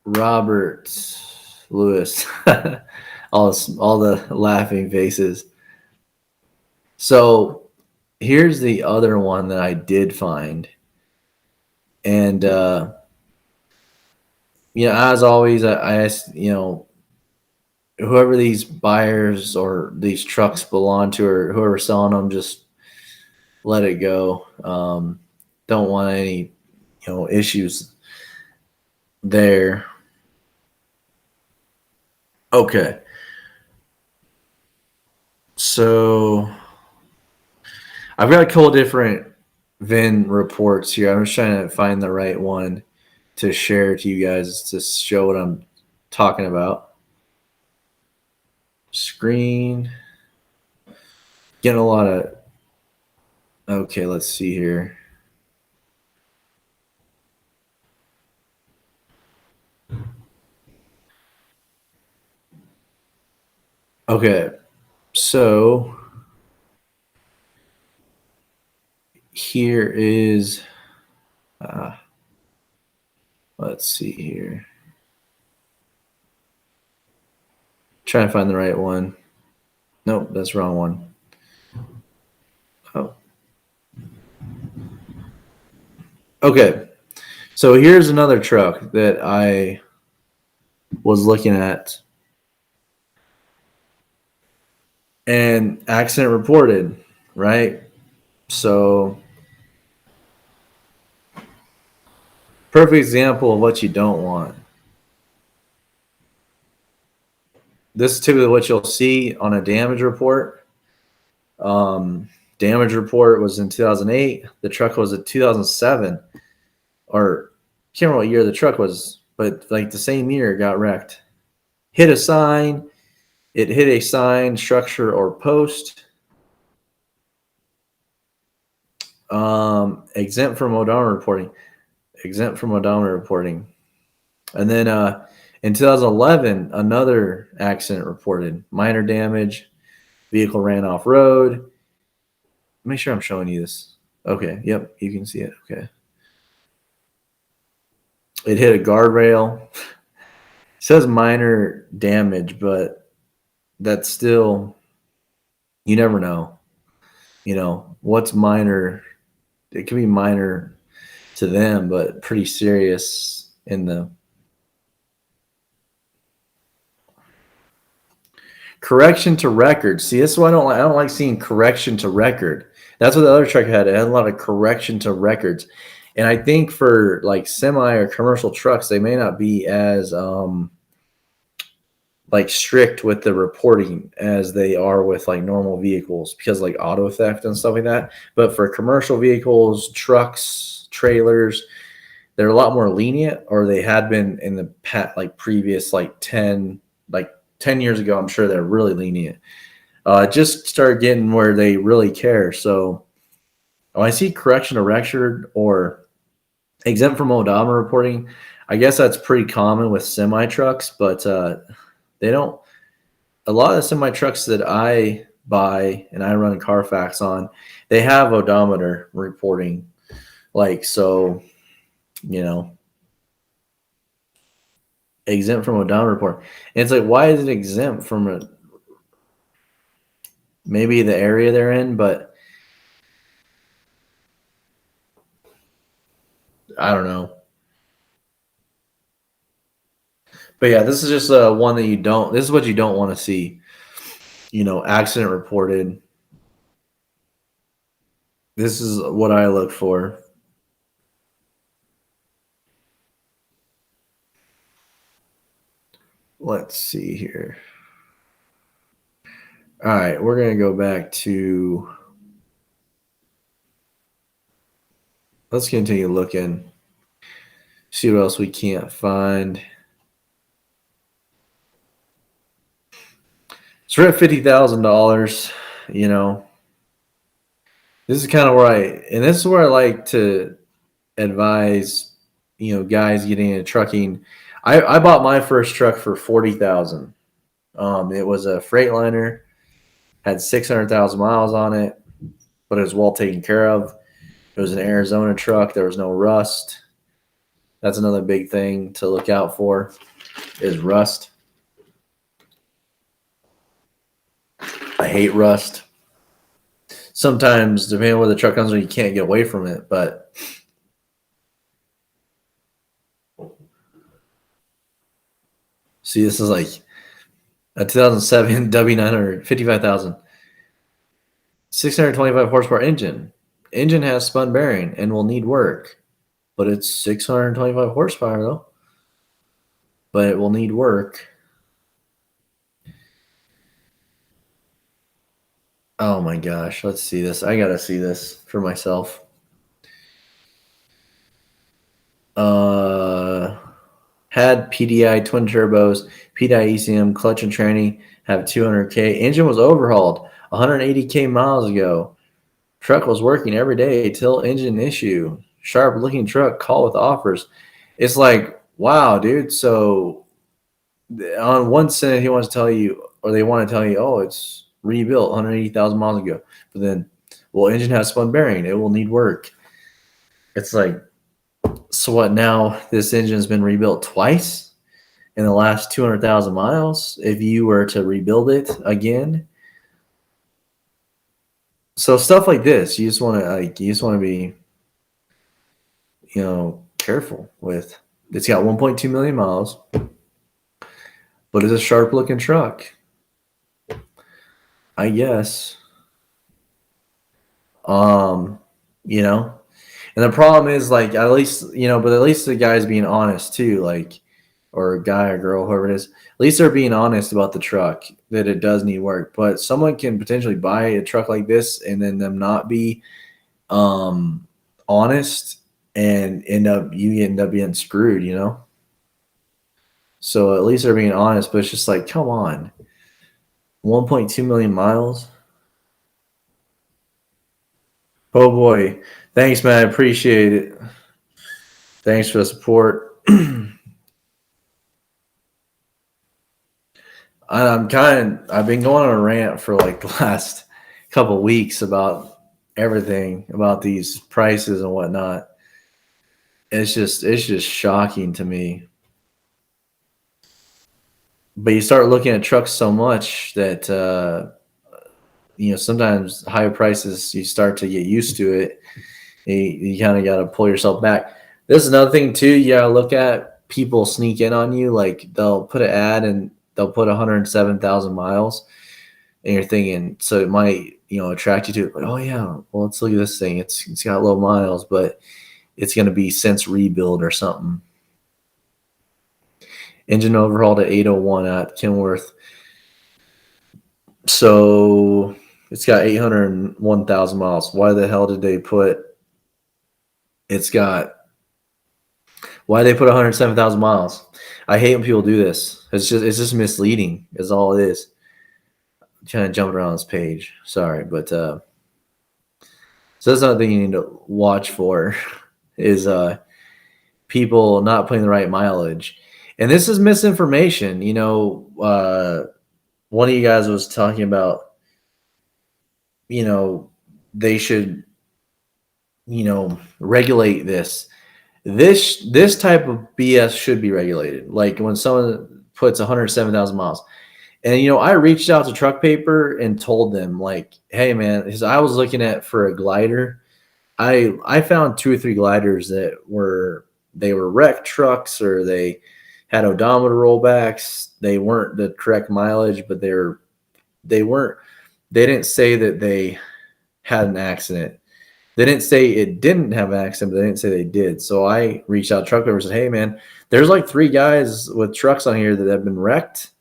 Robert Lewis, all the laughing faces. So here's the other one that I did find, and as always, I asked whoever these buyers or these trucks belong to, or whoever's selling them, just let it go. Don't want any issues there. Okay. So I've got a couple different VIN reports here. I'm just trying to find the right one to share to you guys to show what I'm talking about. Screen. Getting a lot of... Okay, let's see here. Okay, so here is, let's see here. Trying to find the right one. Nope, that's the wrong one. Oh. Okay, so here's another truck that I was looking at. And accident reported, right? So, perfect example of what you don't want. This is typically what you'll see on a damage report. Damage report was in 2008. The truck was in 2007, or I can't remember what year the truck was, but the same year it got wrecked. Hit a sign. It hit a sign, structure, or post. Exempt from odometer reporting. And then in 2011, another accident reported. Minor damage. Vehicle ran off road. Make sure I'm showing you this. Okay. Yep. You can see it. Okay. It hit a guardrail. It says minor damage, but that's still, you never know. What's minor? It can be minor to them, but pretty serious in the correction to record. See, this is why I don't like. I don't like seeing correction to record. That's what the other truck had. It had a lot of correction to records, and I think for semi or commercial trucks, they may not be as like strict with the reporting as they are with like normal vehicles because like auto theft and stuff like that. But for commercial vehicles, trucks, trailers, they're a lot more lenient, or they had been in the like previous like 10 years ago. I'm sure they're really lenient. Just started getting where they really care. So when I see correction of record or exempt from odometer reporting, I guess that's pretty common with semi trucks, but they don't. A lot of the semi trucks that I buy and I run Carfax on, they have odometer reporting. Like, so, you know, exempt from odometer report. And it's like, why is it exempt from maybe the area they're in? But I don't know. But yeah, this is just one that you don't. This is what you don't want to see. Accident reported. This is what I look for. Let's see here. All right, we're going to go back to. Let's continue looking. See what else we can't find. So we're at $50,000. This is kind of this is where I like to advise, guys getting into trucking. I bought my first truck for $40,000. It was a Freightliner, had 600,000 miles on it, but it was well taken care of. It was an Arizona truck. There was no rust. That's another big thing to look out for is rust. I hate rust. Sometimes, depending on where the truck comes from, you can't get away from it. But see, this is like a 2007 W900, 55,000, 625 horsepower engine. Engine has spun bearing and will need work, but it's 625 horsepower though. But it will need work. Oh my gosh, let's see this. I gotta see this for myself. Had PDI twin turbos, PDI ECM, clutch and tranny, have 200K. Engine was overhauled 180K miles ago. Truck was working every day till engine issue. Sharp looking truck, call with offers. It's like, wow, dude. So on one sentence, he wants to tell you, or they want to tell you, oh, it's rebuilt 180,000 miles ago. But then, well, engine has spun bearing. It will need work. It's like, so what now? This engine's been rebuilt twice in the last 200,000 miles. If you were to rebuild it again, so stuff like this, you just want to be, careful with. It's got 1.2 million miles, but it's a sharp looking truck, I guess. And the problem is, like, at least, but at least the guy's being honest too, like, or a guy or girl, whoever it is. At least they're being honest about the truck, that it does need work. But someone can potentially buy a truck like this and then them not be honest, and end up being screwed. So at least they're being honest, but it's just like, come on. 1.2 million miles. Oh boy. Thanks, man. I appreciate it. Thanks for the support. I've been going on a rant for like the last couple of weeks about everything, about these prices and whatnot. It's just shocking to me. But you start looking at trucks so much that sometimes higher prices, you start to get used to it. You kind of got to pull yourself back. This is another thing too. You got to look at people sneak in on you. Like, they'll put an ad and they'll put 107,000 miles, and you're thinking, so it might attract you to it. Like, oh yeah, well, let's look at this thing. It's got low miles, but it's going to be since rebuild or something. Engine overhauled at 801 at Kenworth. So it's got 801,000 miles. Why the hell did they put? It's got. Why did they put 107,000 miles? I hate when people do this. It's just misleading. Is all it is. I'm trying to jump around this page. Sorry, but so that's another thing you need to watch for is people not putting the right mileage. And this is misinformation. One of you guys was talking about, they should, regulate this. This type of BS should be regulated. Like when someone puts 107,000 miles. And, I reached out to Truck Paper and told them, like, hey, man, because I was looking at for a glider. I found 2 or 3 gliders that were wrecked trucks, or they had odometer rollbacks. They weren't the correct mileage, but they didn't say that they had an accident. They didn't say it didn't have an accident, but they didn't say they did. So I reached out to Truck Paper and said, hey, man, there's like 3 guys with trucks on here that have been wrecked.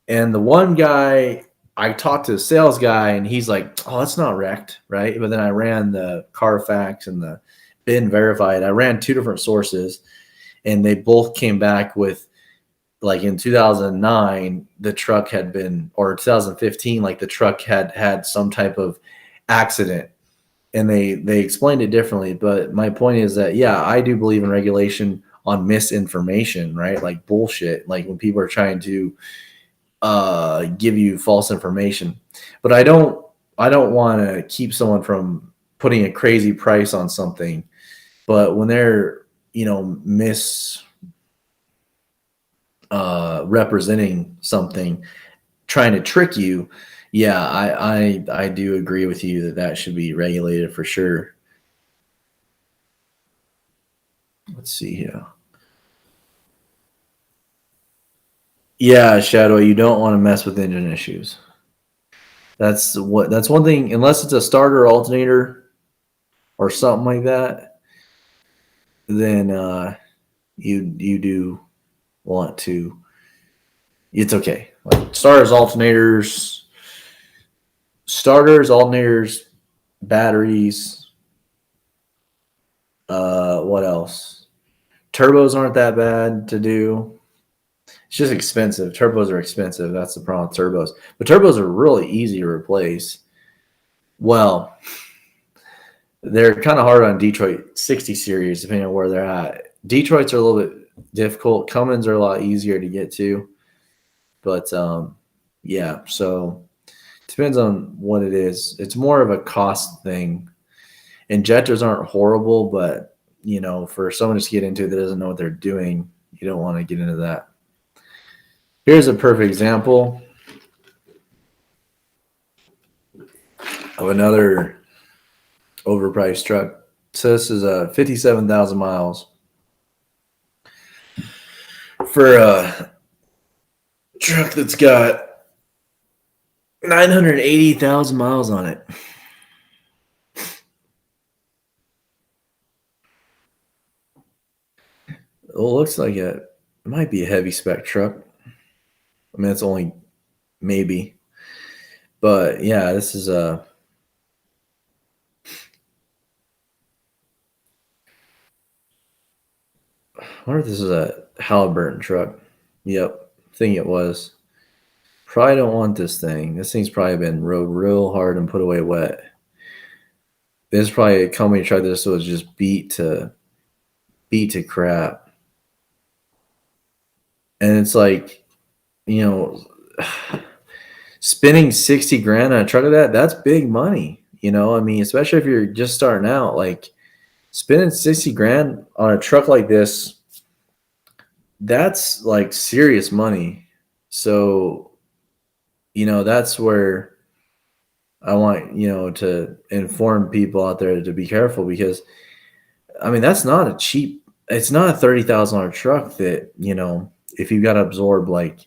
And the one guy, I talked to the sales guy, and he's like, oh, it's not wrecked, right? But then I ran the Carfax and the bin verified. I ran 2 different sources, and they both came back with, like in 2009, the truck had been, or 2015, like the truck had some type of accident. And they explained it differently. But my point is that, yeah, I do believe in regulation on misinformation, right? Like bullshit, like when people are trying to give you false information. But I don't want to keep someone from putting a crazy price on something. But when they're, representing something, trying to trick you, yeah, I do agree with you that should be regulated for sure. Let's see here. Yeah, Shadow, you don't want to mess with engine issues. That's one thing, unless it's a starter alternator or something like that, then you do want to. It's okay. Like starters, alternators, batteries. What else? Turbos aren't that bad to do. It's just expensive. Turbos are expensive. That's the problem with turbos. But turbos are really easy to replace. Well, they're kind of hard on Detroit 60 series, depending on where they're at. Detroit's are a little bit difficult. Cummins are a lot easier to get to. But, yeah, so it depends on what it is. It's more of a cost thing. Injectors aren't horrible, but, for someone to get into that doesn't know what they're doing, you don't want to get into that. Here's a perfect example of another overpriced truck. So this is 57,000 miles for a truck that's got 980,000 miles on it. Well, it looks like it might be a heavy spec truck. I mean, it's only maybe. But yeah, this is a. I wonder if this is a Halliburton truck. Yep, I think it was. Probably don't want this thing. This thing's probably been rode real hard and put away wet. This is probably a company truck that was just beat to crap. And it's like, spending 60 grand on a truck like that's big money. I mean, especially if you're just starting out, like spending 60 grand on a truck like this, that's like serious money. So, that's where I want, to inform people out there to be careful, because I mean, it's not a $30,000 truck that, if you got to absorb like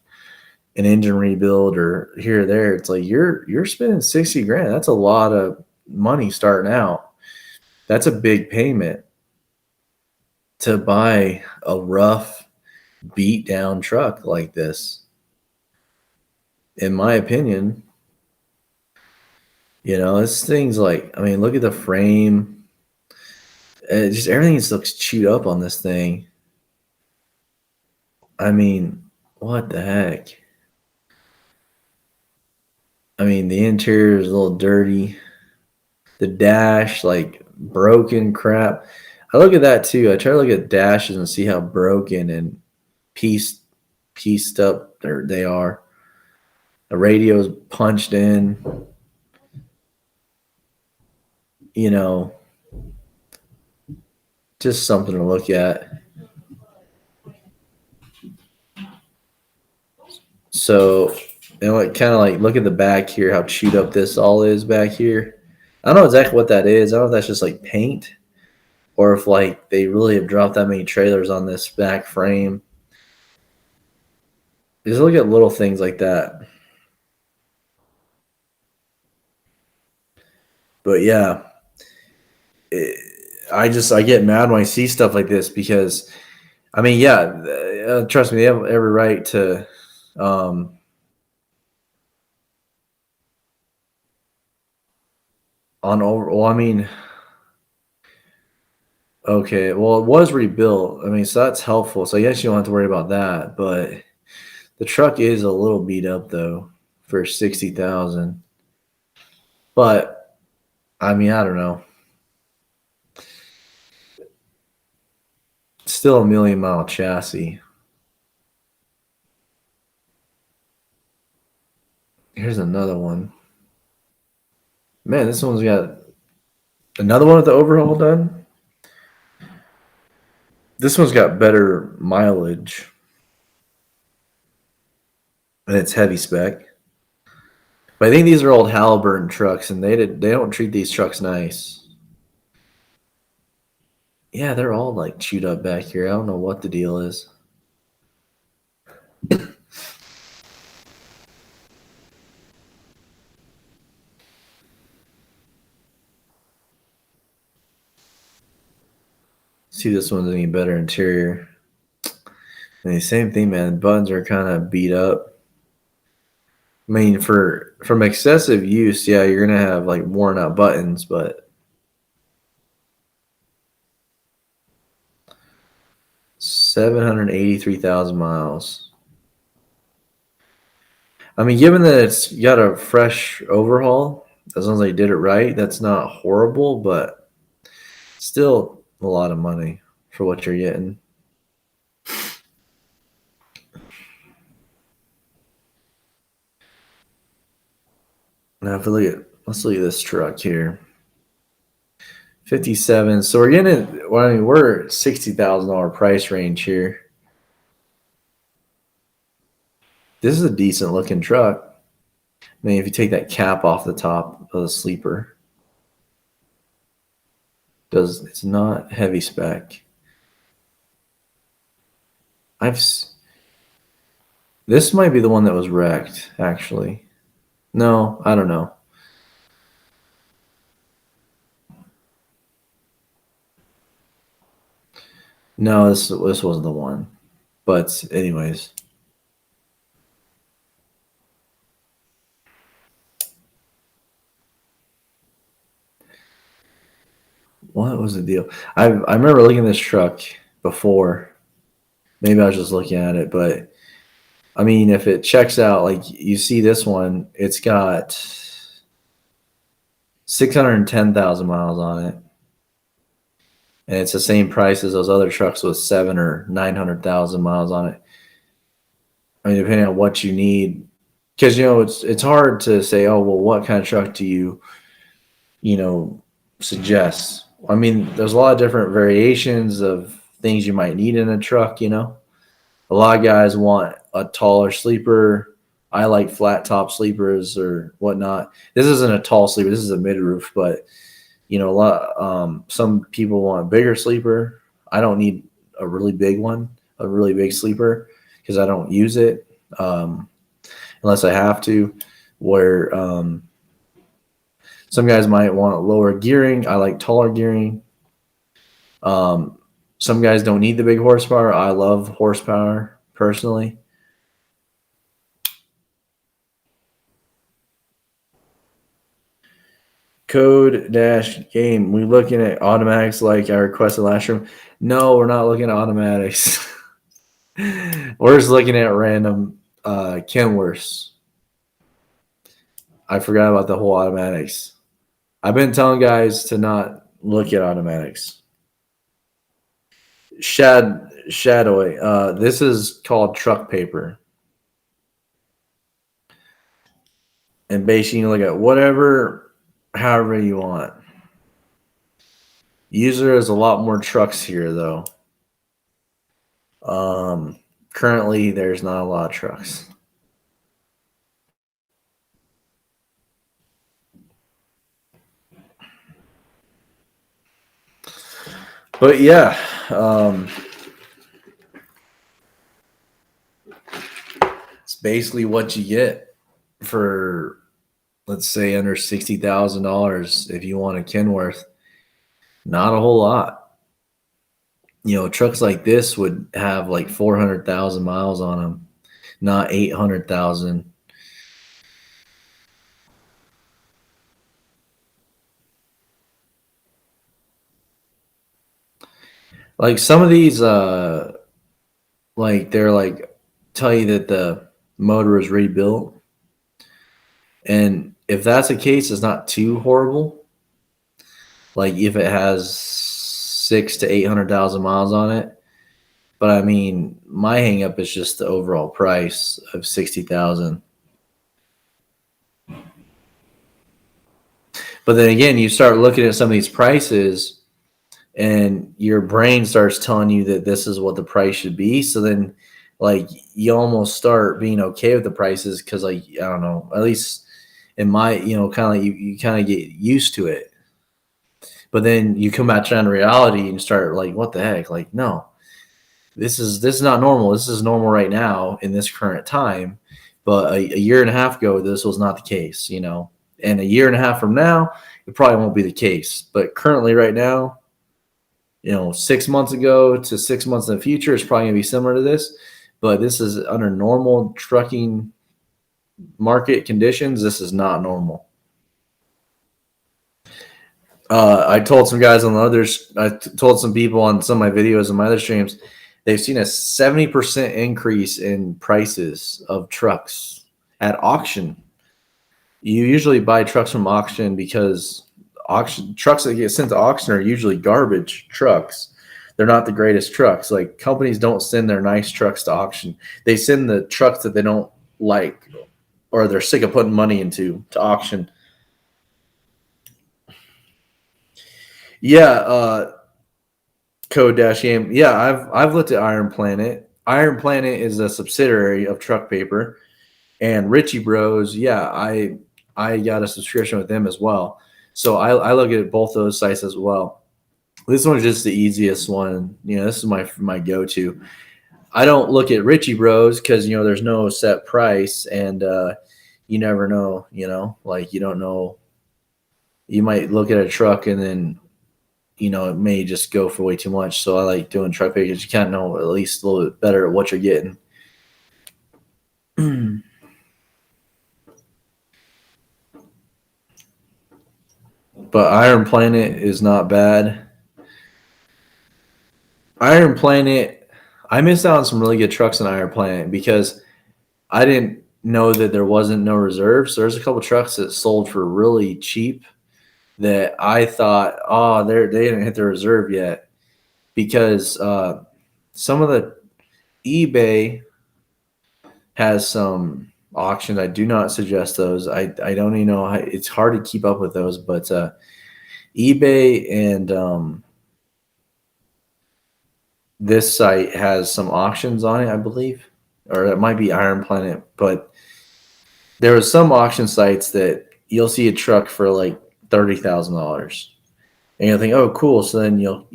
an engine rebuild or here or there, it's like you're spending 60 grand. That's a lot of money starting out. That's a big payment to buy a rough beat down truck like this. In my opinion, this thing's like, I mean, look at the frame. Just everything just looks chewed up on this thing. I mean, what the heck? I mean, the interior is a little dirty. The dash, like, broken crap. I look at that too. I try to look at dashes and see how broken and pieced up they are. The radio's punched in. Just something to look at. So, kind of like look at the back here, how chewed up this all is back here. I don't know exactly what that is. I don't know if that's just like paint or if like they really have dropped that many trailers on this back frame. Just look at little things like that. But yeah, I get mad when I see stuff like this because, I mean, yeah, trust me, they have every right to I mean, okay, well, it was rebuilt. I mean, so that's helpful. So I guess you don't have to worry about that. But the truck is a little beat up though for 60,000. But I mean, I don't know. Still a million-mile chassis. Here's another one. Man, this one's got another one with the overhaul done. This one's got better mileage. And it's heavy spec. But I think these are old Halliburton trucks, and they don't treat these trucks nice. Yeah, they're all like chewed up back here. I don't know what the deal is. See, this one's any better interior. I mean, same thing, man. The buttons are kind of beat up. I mean, from excessive use, yeah, you're gonna have like worn out buttons, but 783,000 miles. I mean, given that it's got a fresh overhaul, as long as they did it right, that's not horrible, but still a lot of money for what you're getting. Now, let's look at this truck here. 57. So we're getting we're $60,000 price range here. This is a decent looking truck. I mean, if you take that cap off the top of the sleeper, it's not heavy spec. This might be the one that was wrecked, actually. No, I don't know. No, this wasn't the one. But anyways. What was the deal? I remember looking at this truck before. Maybe I was just looking at it, but I mean, if it checks out, like you see this one, it's got 610,000 miles on it. And it's the same price as those other trucks with 700,000 or 900,000 miles on it. I mean, depending on what you need, because it's hard to say, oh well, what kind of truck do you suggest? I mean, there's a lot of different variations of things you might need in a truck. A lot of guys want a taller sleeper. I like flat top sleepers or whatnot. This isn't a tall sleeper. This is a mid roof, but some people want a bigger sleeper. I don't need a really big one, a really big sleeper, because I don't use it unless I have to. Where some guys might want lower gearing. I like taller gearing. Some guys don't need the big horsepower. I love horsepower. personally. Code dash game. We looking at automatics like I requested last room. No, we're not looking at automatics. We're just looking at random Kenworths. I forgot about the whole automatics. I've been telling guys to not look at automatics. Shadowy. This is called truck paper. And basically you look at whatever, however you want. User is a lot more trucks here though. Currently there's not a lot of trucks. But yeah, it's basically what you get for, let's say, under $60,000 if you want a Kenworth. Not a whole lot. You know, trucks like this would have like 400,000 miles on them, not 800,000. Like some of these, like they're like tell you that the motor is rebuilt, and if that's the case, it's not too horrible. Like if it has 600,000 to 800,000 miles on it, but I mean, my hang up is just the overall price of 60,000. But then again, you start looking at some of these prices, and your brain starts telling you that this is what the price should be. So then, like, you almost start being okay with the prices because, like, I don't know, at least in my, you know, kind of like you kind of get used to it. But then you come back down to reality and start like, what the heck? Like, no, this is not normal. This is normal right now in this current time. But a year and a half ago, this was not the case, you know. And a year and a half from now, it probably won't be the case. But currently, right now, you know, 6 months ago to 6 months in the future is probably going to be similar to this. But this is under normal trucking market conditions. This is not normal. I told some guys on the others, I told some people on some of my videos and my other streams, they've seen a 70% increase in prices of trucks at auction. You usually buy trucks from auction because auction trucks that get sent to auction are usually garbage trucks. They're not the greatest trucks. Like companies don't send their nice trucks to auction. They send the trucks that they don't like or they're sick of putting money into to auction. Yeah, Code Dash Game. Yeah, I've looked at Iron Planet. Iron Planet is a subsidiary of Truck Paper, and Richie Bros. Yeah, I got a subscription with them as well. So I look at both those sites as well. This one's just the easiest one. You know, this is my go-to. I don't look at Richie Bros because you know there's no set price, and you never know. You know, like you don't know. You might look at a truck and then you know, it may just go for way too much. So I like doing truck package. You kind of know at least a little bit better what you're getting. But Iron Planet is not bad. Iron Planet, I missed out on some really good trucks in Iron Planet because I didn't know that there wasn't no reserves. So there's a couple trucks that sold for really cheap that I thought, oh, they didn't hit the reserve yet because some of the eBay has some auctions. I do not suggest those. I don't even know how, it's hard to keep up with those, but eBay and this site has some auctions on it, I believe, or it might be Iron Planet, but there are some auction sites that you'll see a truck for like $30,000, and you'll think, oh, cool. So then you'll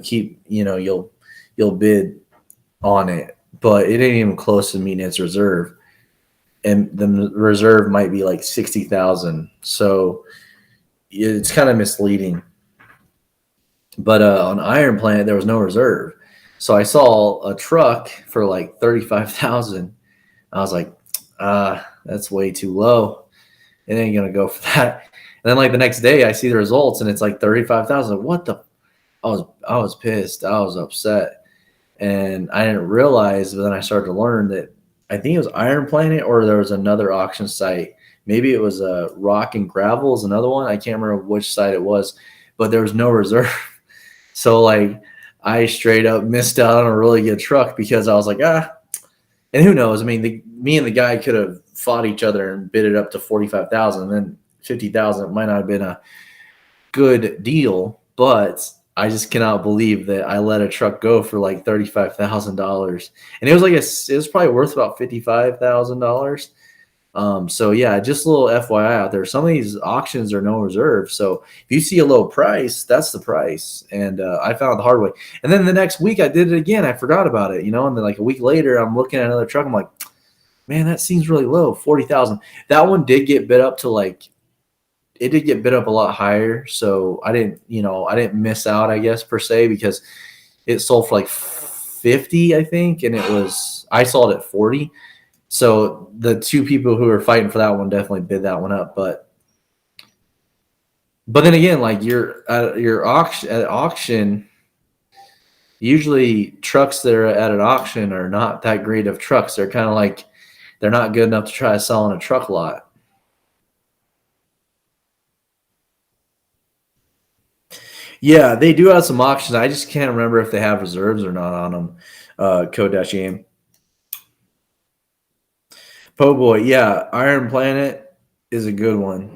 keep, you know, you'll bid on it, but it ain't even close to meeting its reserve, and the reserve might be like 60,000. So it's kind of misleading. But on Iron Planet, there was no reserve. So I saw a truck for like 35,000. I was like, that's way too low. It ain't gonna go for that. And then like the next day, I see the results, and it's like 35,000. What the? I was pissed. I was upset, and I didn't realize. But then I started to learn that I think it was Iron Planet, or there was another auction site. Maybe it was Rock and Gravel is another one. I can't remember which site it was, but there was no reserve. So like I straight up missed out on a really good truck because I was like, and who knows? I mean, me and the guy could have fought each other and bid it up to 45,000, and then 50,000 might not have been a good deal, but I just cannot believe that I let a truck go for like $35,000, and it was it was probably worth about $55,000. So yeah, just a little FYI out there. Some of these auctions are no reserve. So if you see a low price, that's the price. And I found it the hard way. And then the next week I did it again. I forgot about it, And then like a week later, I'm looking at another truck. I'm like, man, that seems really low. 40,000. That one did get bid up to it did get bid up a lot higher. So I didn't miss out, I guess, per se, because it sold for like 50, I think. And I sold it at 40. So the two people who were fighting for that one definitely bid that one up, but then again, like your auction, usually trucks that are at an auction are not that great of trucks. They're kind of like they're not good enough to try to sell on a truck lot. Yeah, they do have some auctions. I just can't remember if they have reserves or not on them. Code-Game. Po' Boy, yeah, Iron Planet is a good one.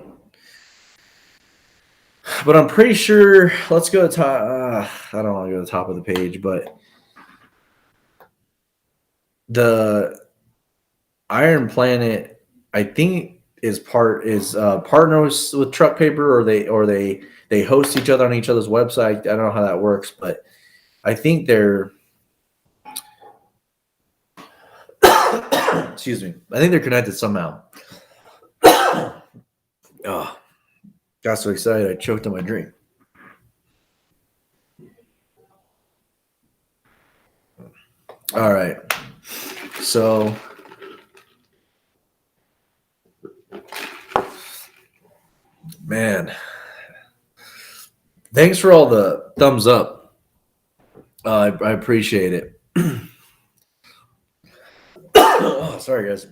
But I'm pretty sure. Let's go to top. I don't want to go to the top of the page, but the Iron Planet, I think, is partners with Truck Paper, or they host each other on each other's website. I don't know how that works, but I think they're. Excuse me. I think they're connected somehow. Oh, got so excited I choked on my drink. All right. So man, thanks for all the thumbs up. I appreciate it. Oh, sorry, guys.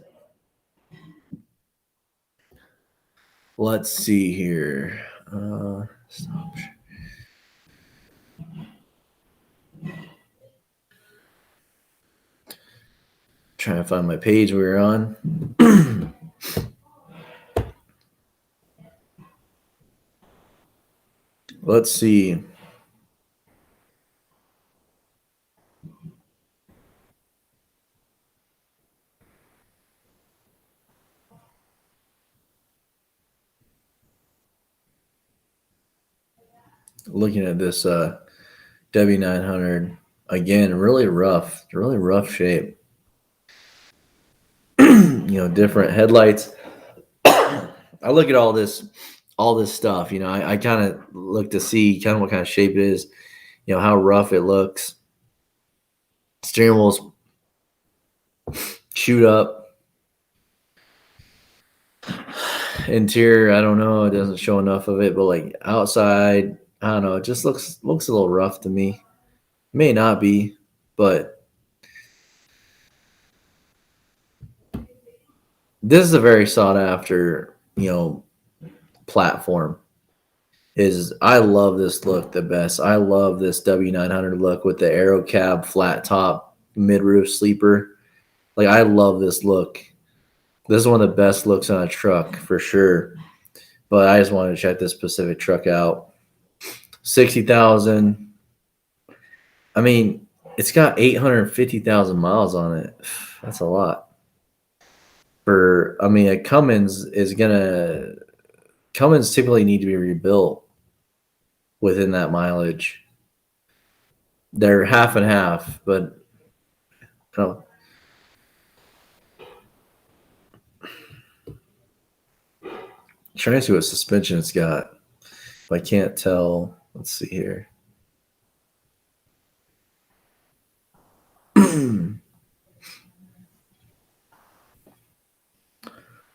Let's see here. Stop. Trying to find my page we were on. Let's see. Looking at this W900 again, really rough shape. Different headlights. I look at all this stuff. I kind of look to see kind of what kind of shape it is. How rough it looks. Steering wheels chewed up. Interior, I don't know. It doesn't show enough of it, but like outside, I don't know. It just looks a little rough to me. May not be, but this is a very sought after, platform. I love this look the best. I love this W900 look with the aero cab, flat top, mid roof sleeper. Like I love this look. This is one of the best looks on a truck for sure. But I just wanted to check this specific truck out. 60,000. I mean, it's got 850,000 miles on it. That's a lot. A Cummins Cummins typically need to be rebuilt within that mileage. They're half and half, but trying to see what suspension it's got. If I can't tell, let's see here.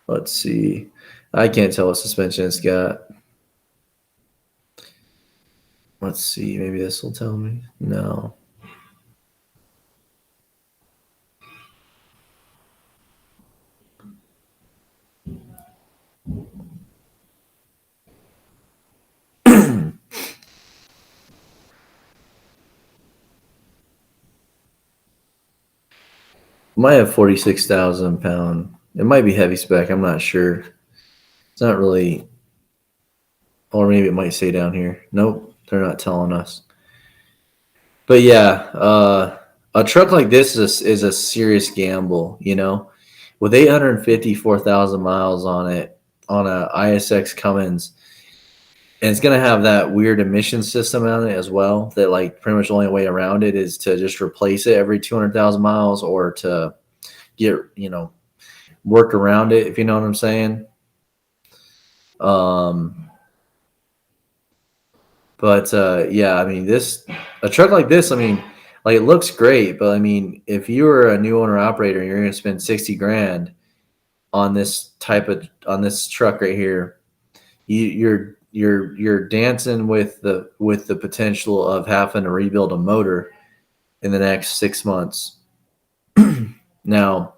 Let's see. I can't tell what suspension it's got. Let's see. Maybe this will tell me. No. Might have 46,000 pound. It might be heavy spec. I'm not sure. It's not really, or maybe it might say down here. Nope, they're not telling us. But yeah, a truck like this is a serious gamble, you know, with 854,000 miles on it on a ISX Cummins, and it's gonna have that weird emission system on it as well. That like pretty much the only way around it is to just replace it every 200,000 miles, or to get work around it, if you know what I'm saying. But yeah, I mean, a truck like this, I mean, like it looks great, but I mean, if you were a new owner operator and you're going to spend 60 grand on this truck right here, you're dancing with the potential of having to rebuild a motor in the next 6 months. Now,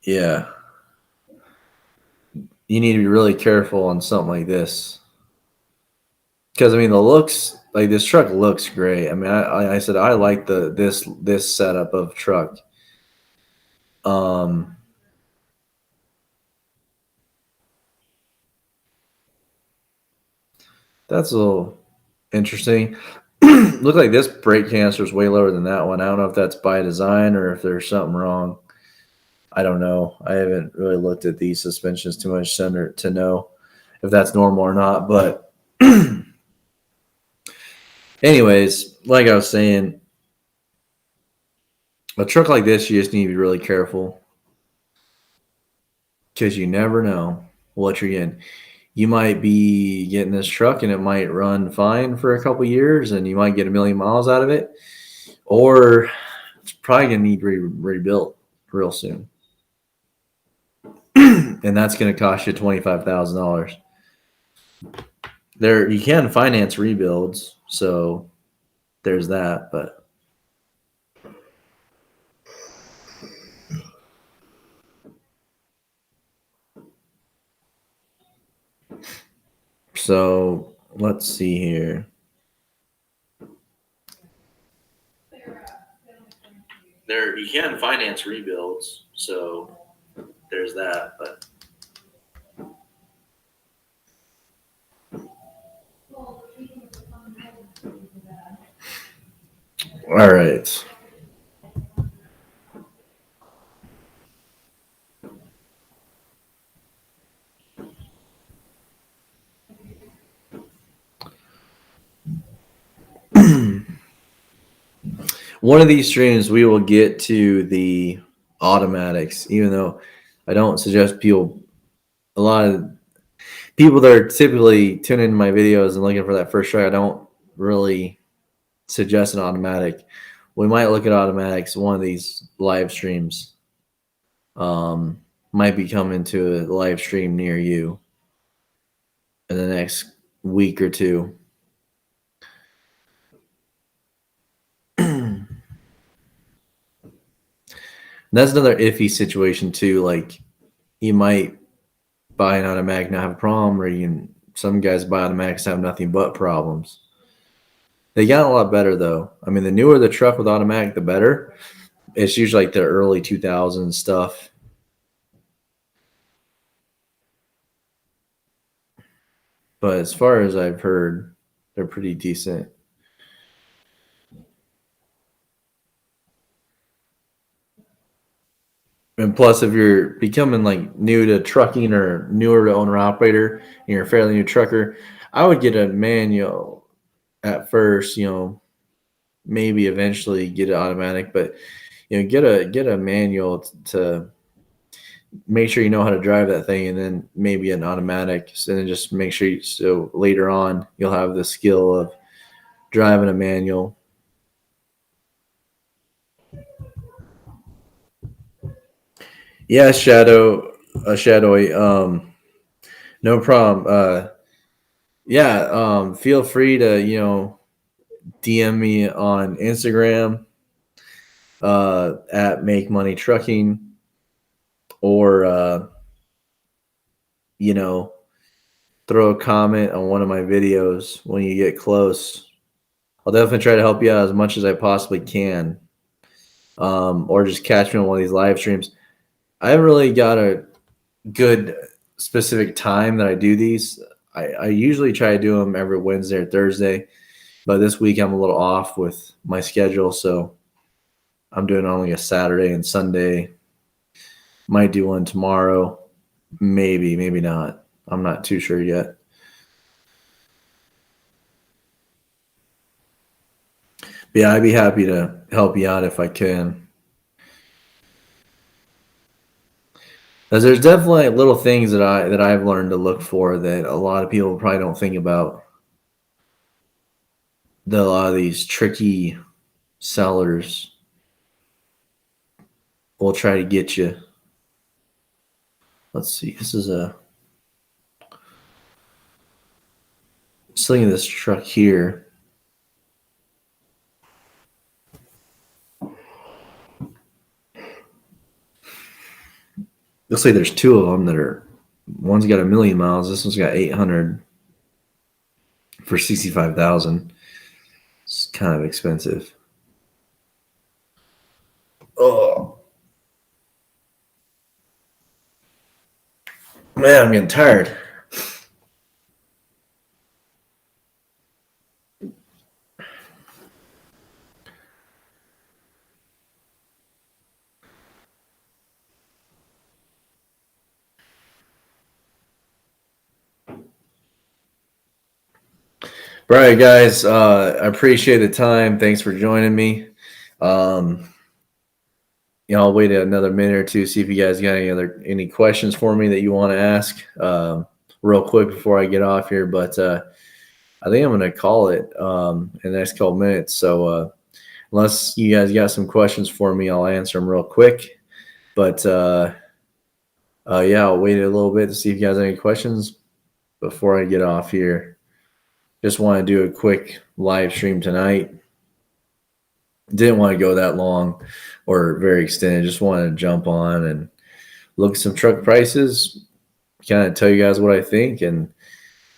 yeah, you need to be really careful on something like this. Because I mean, the looks, like this truck looks great. I mean, I said I like this setup of truck. That's a little interesting. Look like this brake canister is way lower than that one. I don't know if that's by design or if there's something wrong. I don't know. I haven't really looked at these suspensions too much to know if that's normal or not. But anyways, like I was saying, a truck like this, you just need to be really careful because you never know what you're getting. You might be getting this truck and it might run fine for a couple years and you might get 1,000,000 miles out of it, or it's probably going to need rebuilt real soon. And that's going to cost you $25,000. There, you can finance rebuilds, so there's that, but so let's see here. There, you can finance rebuilds, so there's that, but all right. One of these streams we will get to the automatics, even though I don't suggest a lot of people that are typically tuning into my videos and looking for that first try, I don't really suggest an automatic. We might look at automatics. One of these live streams might be coming to a live stream near you in the next week or two. That's another iffy situation too. Like you might buy an automatic not have a problem, or some guys buy automatics have nothing but problems. They got a lot better though. I mean, the newer the truck with automatic, the better. It's usually like the early 2000s stuff. But as far as I've heard, they're pretty decent. And plus, if you're becoming like new to trucking or newer to owner operator, and you're a fairly new trucker, I would get a manual at first. Maybe eventually get it automatic, but get a manual to make sure you know how to drive that thing, and then maybe an automatic, and then just make sure so later on you'll have the skill of driving a manual. Yeah, shadowy. No problem. Yeah, feel free to DM me on Instagram at Make Money Trucking, or you know throw a comment on one of my videos when you get close. I'll definitely try to help you out as much as I possibly can, or just catch me on one of these live streams. I haven't really got a good specific time that I do these. I usually try to do them every Wednesday or Thursday, but this week I'm a little off with my schedule, so I'm doing only a Saturday and Sunday. Might do one tomorrow, maybe not. I'm not too sure yet. But yeah, I'd be happy to help you out if I can. Because there's definitely little things that I've learned to look for that a lot of people probably don't think about. A lot of these tricky sellers will try to get you. Let's see. This is a Looking at this truck here. Looks like there's two of them that are. One's got 1,000,000 miles. This one's got 800 for 65,000. It's kind of expensive. Oh man, I'm getting tired. All right, guys. I appreciate the time. Thanks for joining me. Um, I'll wait another minute or two, see if you guys got any questions for me that you want to ask real quick before I get off here. But I think I'm going to call it in the next couple minutes. So unless you guys got some questions for me, I'll answer them real quick. But yeah, I'll wait a little bit to see if you guys have any questions before I get off here. Just want to do a quick live stream tonight. Didn't want to go that long or very extended. Just wanted to jump on and look at some truck prices, kind of tell you guys what I think, and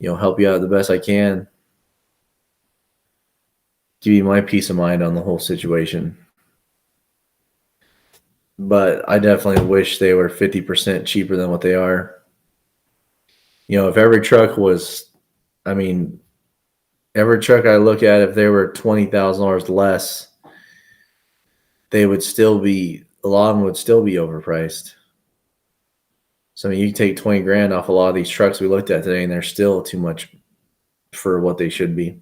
help you out the best I can. Give you my peace of mind on the whole situation. But I definitely wish they were 50% cheaper than what they are. If every truck was, I mean, every truck I look at, if they were $20,000 less, they would still be, a lot of them would still be overpriced. So I mean, you can take 20 grand off a lot of these trucks we looked at today, and they're still too much for what they should be.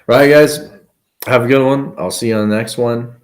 Right, guys. Have a good one. I'll see you on the next one.